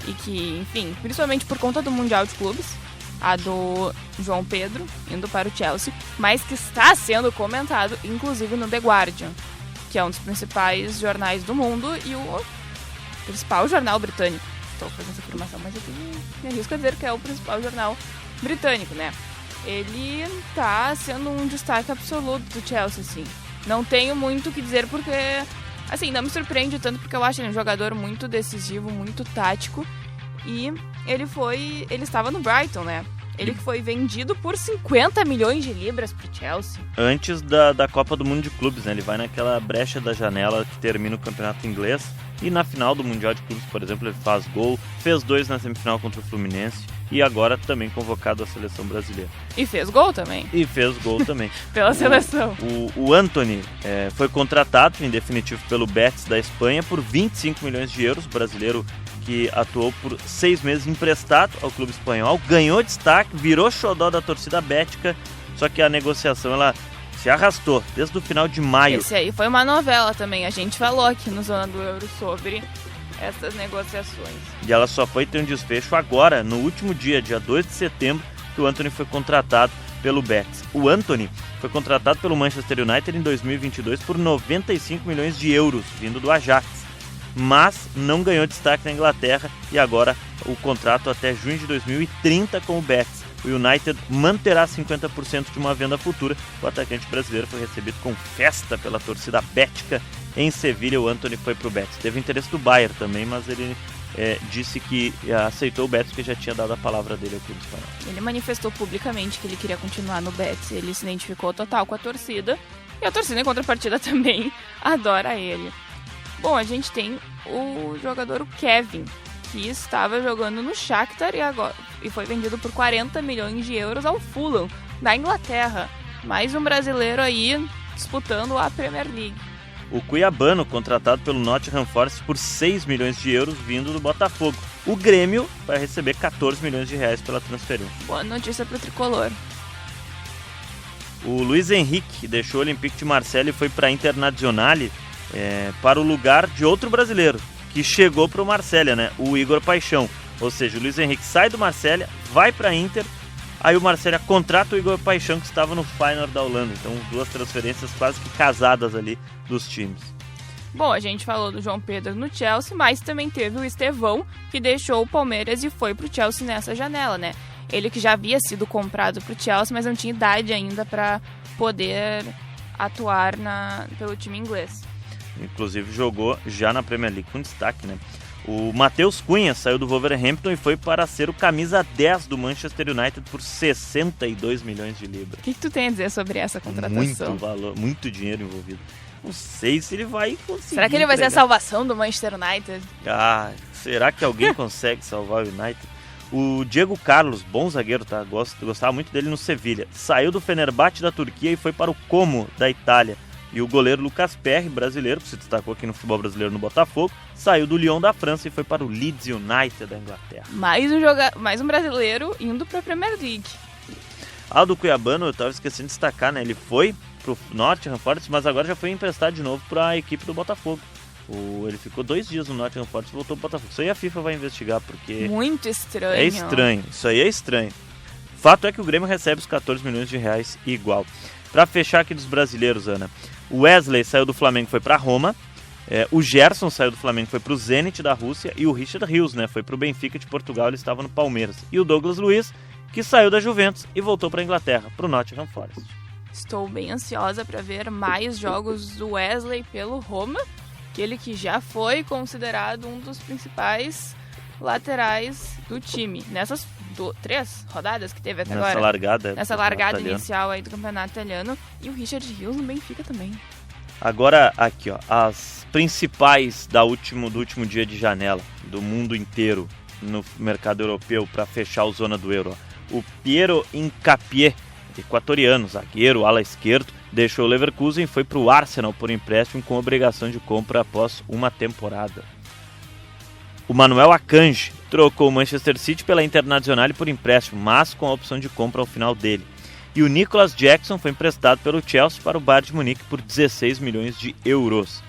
e que, enfim, principalmente por conta do Mundial de Clubes, a do João Pedro, indo para o Chelsea, mas que está sendo comentado, inclusive no The Guardian, que é um dos principais jornais do mundo e o principal jornal britânico. Estou fazendo essa afirmação, mas eu me arrisco a dizer que é o principal jornal britânico, né? Ele tá sendo um destaque absoluto do Chelsea, assim. Não tenho muito o que dizer porque, assim, não me surpreende tanto porque eu acho ele um jogador muito decisivo, muito tático. E ele estava no Brighton, né? Ele que foi vendido por 50 milhões de libras pro Chelsea. Antes da Copa do Mundo de Clubes, né? Ele vai naquela brecha da janela que termina o campeonato inglês. E na final do Mundial de Clubes, por exemplo, ele faz gol. Fez 2 na semifinal contra o Fluminense. E agora também convocado à seleção brasileira. E fez gol também. Pela seleção. O Antony foi contratado, em definitivo, pelo Betis da Espanha por 25 milhões de euros. Brasileiro que atuou por 6 meses emprestado ao clube espanhol. Ganhou destaque, virou xodó da torcida bética. Só que a negociação ela se arrastou desde o final de maio. Esse aí foi uma novela também. A gente falou aqui no Zona do Euro sobre essas negociações. E ela só foi ter um desfecho agora, no último dia 2 de setembro, que o Antony foi contratado pelo Betis. O Antony foi contratado pelo Manchester United em 2022 por 95 milhões de euros, vindo do Ajax. Mas não ganhou destaque na Inglaterra e agora o contrato até junho de 2030 com o Betis. O United manterá 50% de uma venda futura. O atacante brasileiro foi recebido com festa pela torcida bética em Sevilha. O Antony foi para o Betis. Teve interesse do Bayern também, mas ele disse que aceitou o Betis, que já tinha dado a palavra dele ao clube espanhol. Ele manifestou publicamente que ele queria continuar no Betis. Ele se identificou total com a torcida. E a torcida, em contrapartida, também adora ele. Bom, a gente tem o jogador Kevin, que estava jogando no Shakhtar e foi vendido por 40 milhões de euros ao Fulham, da Inglaterra. Mais um brasileiro aí disputando a Premier League. O cuiabano, contratado pelo Nottingham Forest por 6 milhões de euros, vindo do Botafogo. O Grêmio vai receber 14 milhões de reais pela transferência. Boa notícia para o tricolor. O Luiz Henrique deixou o Olympique de Marseille e foi para a Internazionale para o lugar de outro brasileiro, que chegou para o Marselha, né? O Igor Paixão. Ou seja, o Luiz Henrique sai do Marselha, vai para a Inter, aí o Marselha contrata o Igor Paixão, que estava no Feyenoord da Holanda. Então, 2 transferências quase que casadas ali dos times. Bom, a gente falou do João Pedro no Chelsea, mas também teve o Estevão, que deixou o Palmeiras e foi pro Chelsea nessa janela, né? Ele que já havia sido comprado pro Chelsea, mas não tinha idade ainda para poder atuar pelo time inglês. Inclusive jogou já na Premier League com destaque, né? O Matheus Cunha saiu do Wolverhampton e foi para ser o camisa 10 do Manchester United por 62 milhões de libras. O que tu tem a dizer sobre essa contratação? Muito valor, muito dinheiro envolvido. Não sei se ele vai conseguir. Será que ele vai ser a salvação do Manchester United? Ah, será que alguém consegue salvar o United? O Diego Carlos, bom zagueiro, tá? Gostava muito dele no Sevilha. Saiu do Fenerbahçe da Turquia e foi para o Como da Itália. E o goleiro Lucas Perry, brasileiro, que se destacou aqui no futebol brasileiro no Botafogo, saiu do Lyon da França e foi para o Leeds United da Inglaterra. Mais um brasileiro indo para a Premier League. Do Cuiabano, eu estava esquecendo de destacar, né? Ele foi pro Nottingham Forest, mas agora já foi emprestado de novo para a equipe do Botafogo. Ele ficou 2 dias no Nottingham Forest e voltou pro Botafogo. Isso aí a FIFA vai investigar, porque... Muito estranho. É estranho, isso aí é estranho. Fato é que o Grêmio recebe os 14 milhões de reais igual. Para fechar aqui dos brasileiros, Ana, o Wesley saiu do Flamengo e foi para Roma, o Gerson saiu do Flamengo e foi para o Zenit da Rússia, e o Richard Rios, né, foi para o Benfica de Portugal, ele estava no Palmeiras. E o Douglas Luiz, que saiu da Juventus e voltou para a Inglaterra, para o Nottingham Forest. Estou bem ansiosa para ver mais jogos do Wesley pelo Roma, aquele que já foi considerado um dos principais laterais do time. Nessas 3 rodadas que teve até agora. Nessa largada inicial aí do campeonato italiano. E o Richard Rios no Benfica também. Agora aqui, ó, as principais do último dia de janela do mundo inteiro no mercado europeu para fechar a zona do euro. O Piero Hincapié, equatoriano, zagueiro, ala esquerdo, deixou o Leverkusen e foi para o Arsenal por empréstimo com obrigação de compra após uma temporada. O Manuel Akanji trocou o Manchester City pela Internazionale por empréstimo, mas com a opção de compra ao final dele. E o Nicolas Jackson foi emprestado pelo Chelsea para o Bayern de Munique por 16 milhões de euros.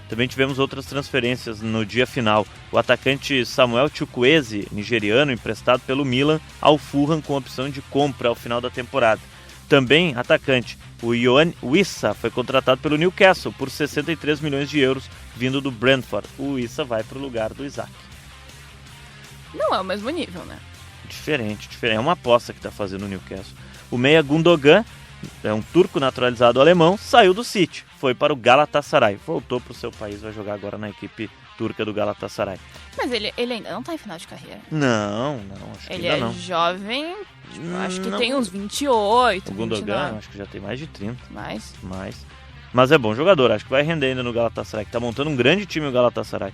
Também tivemos outras transferências no dia final. O atacante Samuel Chukwueze, nigeriano, emprestado pelo Milan ao Fulham com opção de compra ao final da temporada. Também atacante, o Yohan Wissa foi contratado pelo Newcastle por 63 milhões de euros vindo do Brentford. O Wissa vai para o lugar do Isaac. Não é o mesmo nível, né? Diferente. É uma aposta que está fazendo o Newcastle. O meia Gundogan, é um turco naturalizado alemão, saiu do City, foi para o Galatasaray. Voltou para o seu país, vai jogar agora na equipe turca do Galatasaray. Mas ele ainda não está em final de carreira. Não, acho que ainda não. Ele é jovem, acho que tem uns 28, O Gundogan, 29. acho que já tem mais de 30. Mais. Mas é bom jogador, acho que vai render ainda no Galatasaray, que está montando um grande time o Galatasaray.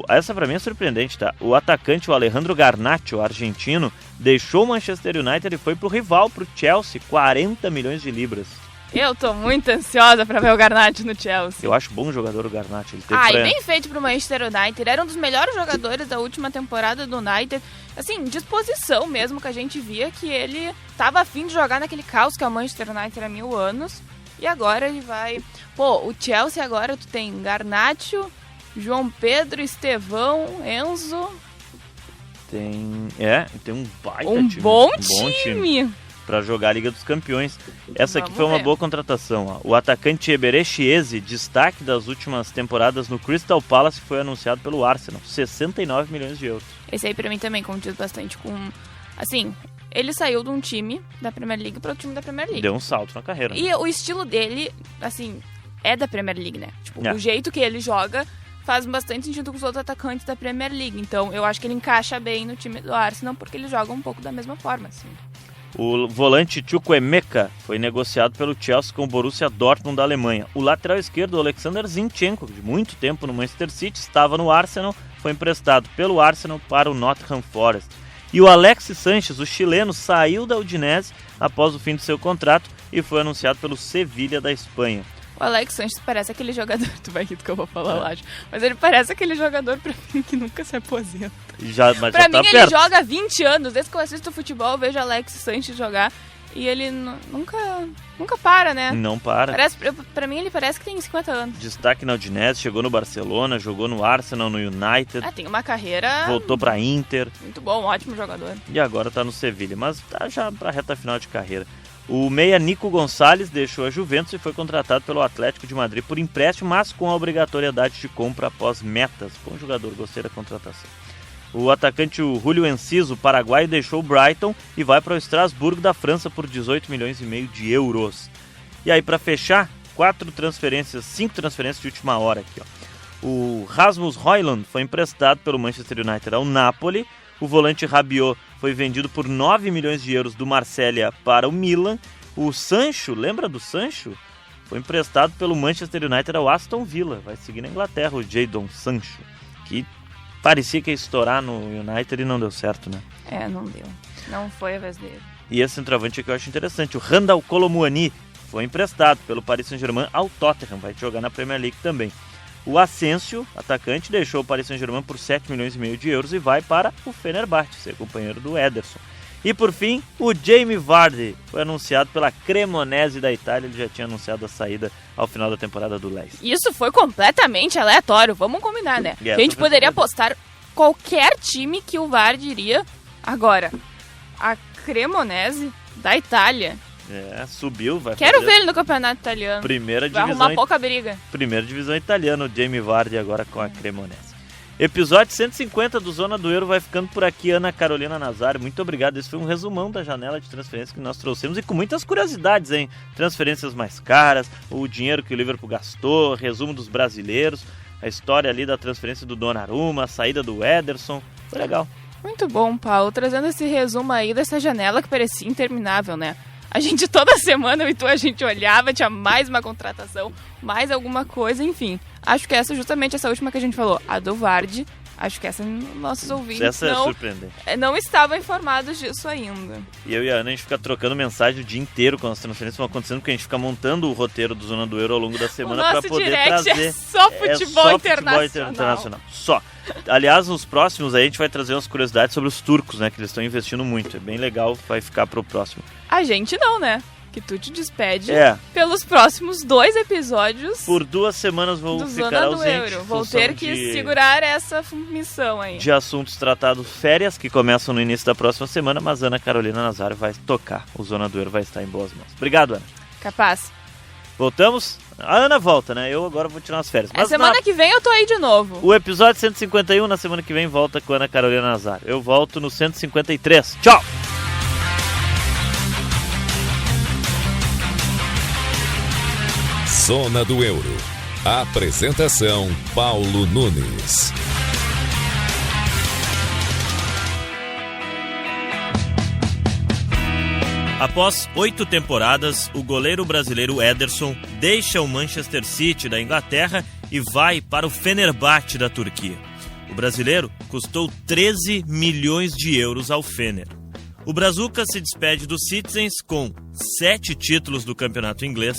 Essa pra mim é surpreendente, tá? O atacante, o Alejandro Garnacho, argentino, deixou o Manchester United e foi pro rival, pro Chelsea, 40 milhões de libras. Eu tô muito ansiosa pra ver o Garnacho no Chelsea. Eu acho bom jogador o Garnacho. E bem feito pro Manchester United. Era um dos melhores jogadores da última temporada do United. Assim, disposição mesmo, que a gente via que ele tava afim de jogar naquele caos que é o Manchester United há 1000 anos. E agora ele vai... o Chelsea agora tu tem Garnacho, João Pedro, Estevão, Enzo. Tem um baita time. Bom time. Para jogar a Liga dos Campeões. Essa aqui foi uma boa contratação. Ó. O atacante Eberê Chiesi, destaque das últimas temporadas no Crystal Palace, foi anunciado pelo Arsenal. 69 milhões de euros. Esse aí pra mim também condiz bastante com... Assim, ele saiu de um time da Premier League para o time da Premier League. Deu um salto na carreira. E o estilo dele, assim, é da Premier League, né? O jeito que ele joga faz bastante sentido com os outros atacantes da Premier League. Então, eu acho que ele encaixa bem no time do Arsenal, porque ele joga um pouco da mesma forma, assim. O volante Chukwuemeka foi negociado pelo Chelsea com o Borussia Dortmund da Alemanha. O lateral esquerdo, Alexander Zinchenko, de muito tempo no Manchester City, estava no Arsenal, foi emprestado pelo Arsenal para o Nottingham Forest. E o Alexis Sanchez, o chileno, saiu da Udinese após o fim do seu contrato e foi anunciado pelo Sevilha da Espanha. O Alex Sanchez parece aquele jogador... Tu vai rir do que eu vou falar, eu acho. Mas ele parece aquele jogador, pra mim, que nunca se aposenta. Pra mim, ele joga há 20 anos. Desde que eu assisto futebol, eu vejo o Alex Sanchez jogar. E ele nunca para, né? Não para. Pra mim, ele parece que tem 50 anos. Destaque na Udinese, chegou no Barcelona, jogou no Arsenal, no United. Tem uma carreira... Voltou pra Inter. Muito bom, ótimo jogador. E agora tá no Sevilha, mas tá já pra reta final de carreira. O meia Nico Gonçalves deixou a Juventus e foi contratado pelo Atlético de Madrid por empréstimo, mas com a obrigatoriedade de compra após metas. Bom jogador, gostei da contratação. O atacante Julio Enciso, paraguaio, deixou o Brighton e vai para o Estrasburgo da França por 18 milhões e meio de euros. E aí, para fechar, 5 transferências de última hora aqui, ó. O Rasmus Højlund foi emprestado pelo Manchester United ao Napoli. O volante Rabiot foi vendido por 9 milhões de euros do Marselha para o Milan. O Sancho, lembra do Sancho? Foi emprestado pelo Manchester United ao Aston Villa. Vai seguir na Inglaterra o Jadon Sancho, que parecia que ia estourar no United e não deu certo, né? Não deu. Não foi a vez dele. E esse centroavante aqui eu acho interessante. O Randal Kolo Muani foi emprestado pelo Paris Saint-Germain ao Tottenham. Vai jogar na Premier League também. O Asensio, atacante, deixou o Paris Saint-Germain por 7 milhões e meio de euros e vai para o Fenerbahçe, ser companheiro do Ederson. E por fim, o Jamie Vardy foi anunciado pela Cremonese da Itália. Ele já tinha anunciado a saída ao final da temporada do Leicester. Isso foi completamente aleatório, vamos combinar, né? A gente poderia apostar qualquer time que o Vardy iria. Agora, a Cremonese da Itália... subiu, vai Quero ver ele no campeonato italiano. Primeira vai divisão, arrumar pouca briga. Primeira divisão italiana, o Jamie Vardy agora com a Cremonese. Episódio 150 do Zona do Euro vai ficando por aqui. Ana Carolina Nazário, muito obrigado. Esse foi um resumão da janela de transferência que nós trouxemos e com muitas curiosidades, hein? Transferências mais caras, o dinheiro que o Liverpool gastou, resumo dos brasileiros, a história ali da transferência do Donnarumma, a saída do Ederson. Foi legal. Muito bom, Paulo. Trazendo esse resumo aí dessa janela que parecia interminável, né? A gente toda semana, eu e tu, a gente olhava, tinha mais uma contratação, mais alguma coisa, enfim. Acho que justamente essa última que a gente falou, a do Vardy, acho que nossos ouvintes essa é surpreendente. Não estavam informados disso ainda. E eu e a Ana, a gente fica trocando mensagem o dia inteiro quando as transferências vão acontecendo, porque a gente fica montando o roteiro do Zona do Euro ao longo da semana para poder trazer. É só futebol internacional. Só. Aliás, nos próximos aí a gente vai trazer umas curiosidades sobre os turcos, né? Que eles estão investindo muito. É bem legal, vai ficar pro próximo. A gente não, né? Que tu te despede pelos próximos 2 episódios. Por 2 semanas vou ficar ausente. Vou ter que segurar essa missão aí. De assuntos tratados férias, que começam no início da próxima semana, mas Ana Carolina Nazário vai tocar. O Zona do Euro vai estar em boas mãos. Obrigado, Ana. Capaz. Voltamos? A Ana volta, né? Eu agora vou tirar umas férias. Mas semana que vem eu tô aí de novo. O episódio 151 na semana que vem volta com a Ana Carolina Nazário. Eu volto no 153. Tchau! Zona do Euro. Apresentação Paulo Nunes. Após 8 temporadas, o goleiro brasileiro Ederson deixa o Manchester City da Inglaterra e vai para o Fenerbahçe da Turquia. O brasileiro custou 13 milhões de euros ao Fener. O Brazuca se despede dos Citizens com 7 títulos do campeonato inglês,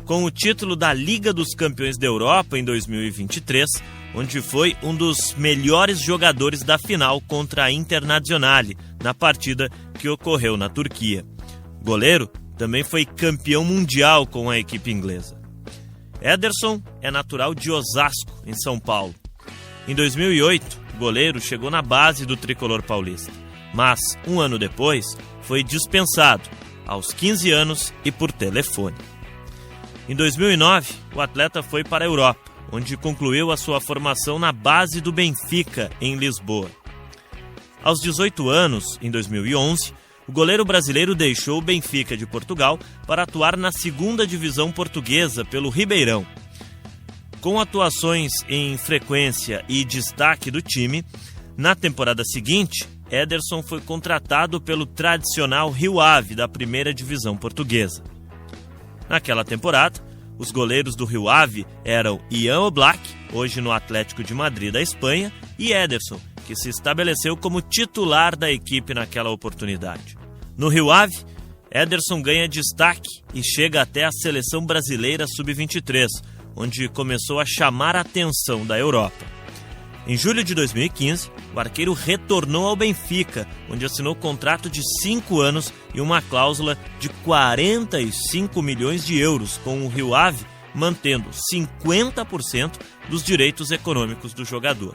com o título da Liga dos Campeões da Europa em 2023, onde foi um dos melhores jogadores da final contra a Internazionale, na partida que ocorreu na Turquia. O goleiro também foi campeão mundial com a equipe inglesa. Ederson é natural de Osasco, em São Paulo. Em 2008, o goleiro chegou na base do tricolor paulista, mas, um ano depois, foi dispensado, aos 15 anos e por telefone. Em 2009, o atleta foi para a Europa, onde concluiu a sua formação na base do Benfica, em Lisboa. Aos 18 anos, em 2011, o goleiro brasileiro deixou o Benfica de Portugal para atuar na 2ª divisão portuguesa pelo Ribeirão. Com atuações em frequência e destaque do time, na temporada seguinte, Ederson foi contratado pelo tradicional Rio Ave da 1ª divisão portuguesa. Naquela temporada, os goleiros do Rio Ave eram Ian Oblak, hoje no Atlético de Madrid da Espanha, e Ederson, que se estabeleceu como titular da equipe naquela oportunidade. No Rio Ave, Ederson ganha destaque e chega até a seleção brasileira sub-23, onde começou a chamar a atenção da Europa. Em julho de 2015, o arqueiro retornou ao Benfica, onde assinou contrato de 5 anos e uma cláusula de 45 milhões de euros com o Rio Ave, mantendo 50% dos direitos econômicos do jogador.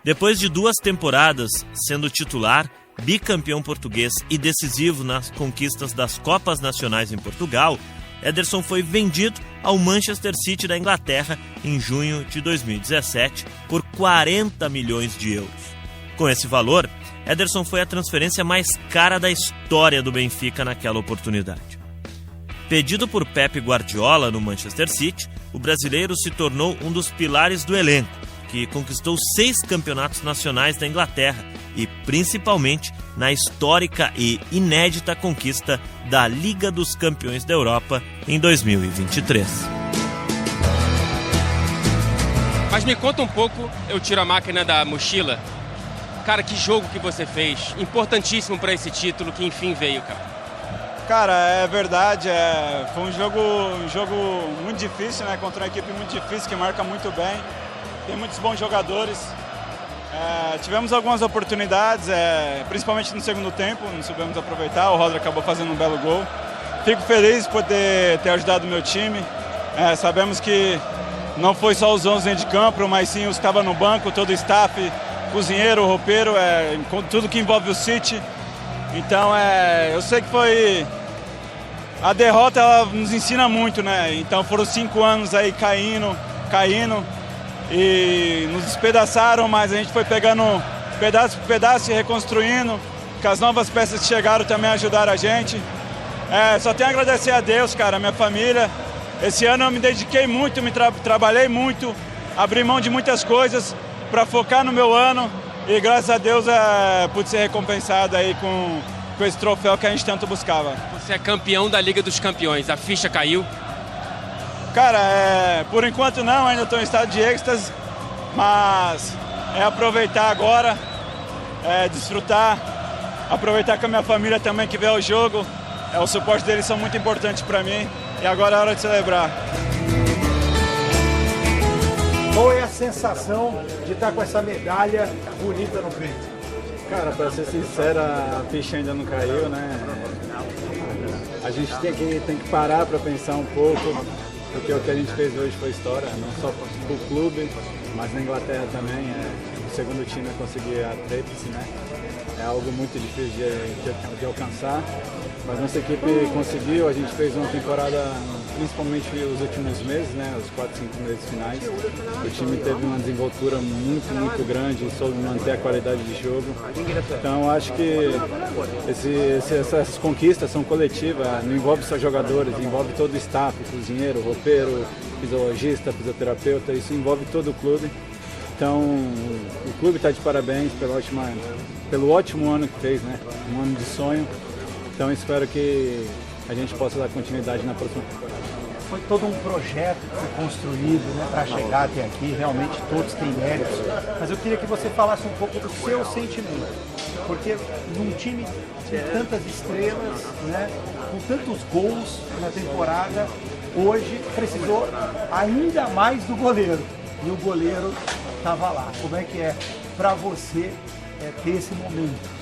Depois de 2 temporadas sendo titular, bicampeão português e decisivo nas conquistas das Copas Nacionais em Portugal, Ederson foi vendido ao Manchester City da Inglaterra em junho de 2017 por 40 milhões de euros. Com esse valor, Ederson foi a transferência mais cara da história do Benfica naquela oportunidade. Pedido por Pep Guardiola no Manchester City, o brasileiro se tornou um dos pilares do elenco, que conquistou 6 campeonatos nacionais da Inglaterra e principalmente na histórica e inédita conquista da Liga dos Campeões da Europa em 2023. Mas me conta um pouco, eu tiro a máquina da mochila. Cara, que jogo que você fez, importantíssimo para esse título que enfim veio, cara. Cara, é verdade, foi um jogo muito difícil, né? Contra uma equipe muito difícil, que marca muito bem, tem muitos bons jogadores. Tivemos algumas oportunidades, principalmente no segundo tempo, não soubemos aproveitar, o Rodri acabou fazendo um belo gol. Fico feliz por poder ter ajudado o meu time, sabemos que não foi só os 11 dentro de campo, mas sim os que estavam no banco, todo o staff, cozinheiro, roupeiro, tudo que envolve o City. Então, eu sei que foi... A derrota, ela nos ensina muito, né? Então foram 5 anos aí caindo, e nos despedaçaram, mas a gente foi pegando pedaço por pedaço e reconstruindo, que as novas peças que chegaram também ajudaram a gente. Só tenho a agradecer a Deus, cara, a minha família. Esse ano eu me dediquei muito, trabalhei muito, abri mão de muitas coisas para focar no meu ano e graças a Deus pude ser recompensado aí com esse troféu que a gente tanto buscava. Você é campeão da Liga dos Campeões, a ficha caiu? Cara, por enquanto não, ainda estou em estado de êxtase, mas aproveitar agora, desfrutar, aproveitar com a minha família também que vê o jogo, o suporte deles são muito importantes para mim e agora é hora de celebrar. Qual é a sensação de estar com essa medalha bonita no peito? Cara, pra ser sincero, a ficha ainda não caiu, né? A gente tem que parar para pensar um pouco, porque o que a gente fez hoje foi história, não só para o clube, mas na Inglaterra também. O segundo time a conseguir a tríplice, né? É algo muito difícil de alcançar, mas nossa equipe conseguiu. A gente fez uma temporada, principalmente os últimos meses, né? Os 4, 5 meses finais. O time teve uma desenvoltura muito grande, soube manter a qualidade de jogo. Então acho que essas conquistas são coletivas, não envolve só jogadores, envolve todo o staff, cozinheiro, roupeiro, fisiologista, fisioterapeuta, isso envolve todo o clube. Então o clube está de parabéns pelo ótimo ano que fez, né? Um ano de sonho. Então espero que a gente possa dar continuidade na próxima temporada. Foi todo um projeto que foi construído, né, para chegar até aqui, realmente todos têm méritos. Mas eu queria que você falasse um pouco do seu sentimento, porque num time com tantas estrelas, né, com tantos gols na temporada, hoje precisou ainda mais do goleiro. E o goleiro estava lá. Como é que é para você ter esse momento?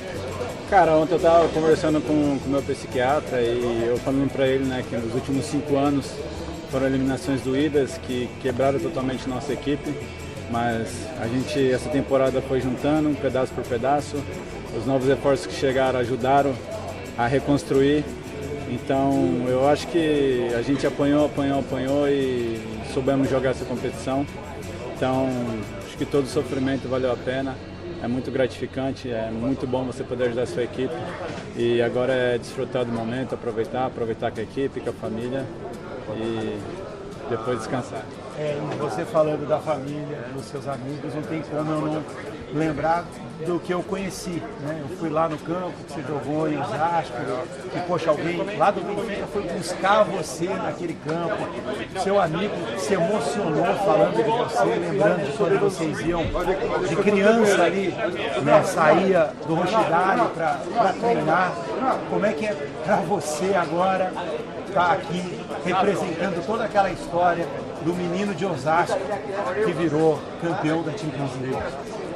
Cara, ontem eu estava conversando com o meu psiquiatra e eu falando para ele, né, que nos últimos 5 anos foram eliminações doídas que quebraram totalmente nossa equipe, mas a gente essa temporada foi juntando pedaço por pedaço, os novos reforços que chegaram ajudaram a reconstruir, então eu acho que a gente apanhou e soubemos jogar essa competição, então acho que todo o sofrimento valeu a pena. É muito gratificante, é muito bom você poder ajudar a sua equipe e agora é desfrutar do momento, aproveitar com a equipe, com a família e depois descansar. E você falando da família, dos seus amigos, não tem como eu não lembrar do que eu conheci, né? Eu fui lá no campo, que você jogou em Osasco, e poxa, alguém lá do Benfica foi buscar você naquele campo, seu amigo se emocionou falando de você, lembrando de quando vocês iam de criança ali, né? Saía do Rochidale para treinar. Como é que é para você agora estar aqui representando toda aquela história do menino de Osasco que virou campeão da Champions League?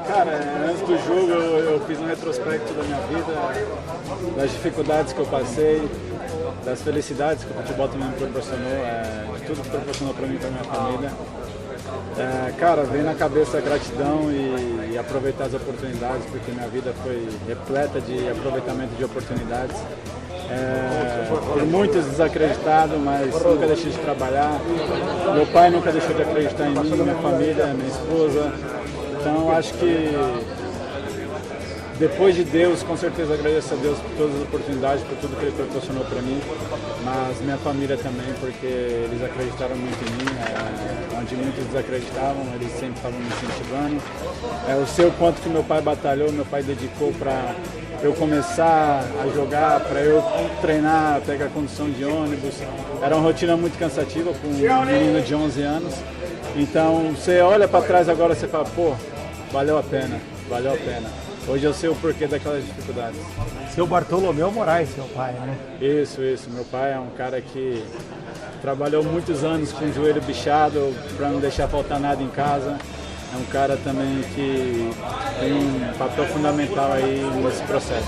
Cara, antes do jogo eu fiz um retrospecto da minha vida, das dificuldades que eu passei, das felicidades que o futebol também me proporcionou, de tudo que proporcionou para mim e para minha família. Cara, vem na cabeça a gratidão e aproveitar as oportunidades, porque minha vida foi repleta de aproveitamento de oportunidades. Por muitos desacreditado, mas nunca deixei de trabalhar. Meu pai nunca deixou de acreditar em mim, minha família, minha esposa. Então acho que depois de Deus, com certeza agradeço a Deus por todas as oportunidades, por tudo que Ele proporcionou para mim, mas minha família também, porque eles acreditaram muito em mim, onde muitos desacreditavam, eles sempre estavam me incentivando. Eu sei o quanto que meu pai batalhou, meu pai dedicou para eu começar a jogar, para eu treinar, pegar condução de ônibus. Era uma rotina muito cansativa com um menino de 11 anos. Então, você olha para trás agora e você fala, pô, valeu a pena, valeu a pena. Hoje eu sei o porquê daquelas dificuldades. Seu Bartolomeu Moraes, seu pai, né? Isso. Meu pai é um cara que trabalhou muitos anos com o joelho bichado para não deixar faltar nada em casa. É um cara também que tem um papel fundamental aí nesse processo.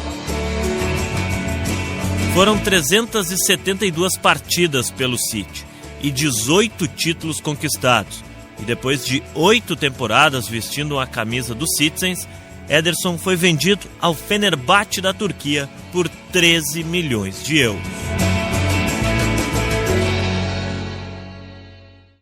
Foram 372 partidas pelo City e 18 títulos conquistados. E depois de 8 temporadas vestindo a camisa do Citizens, Ederson foi vendido ao Fenerbahçe da Turquia por 13 milhões de euros.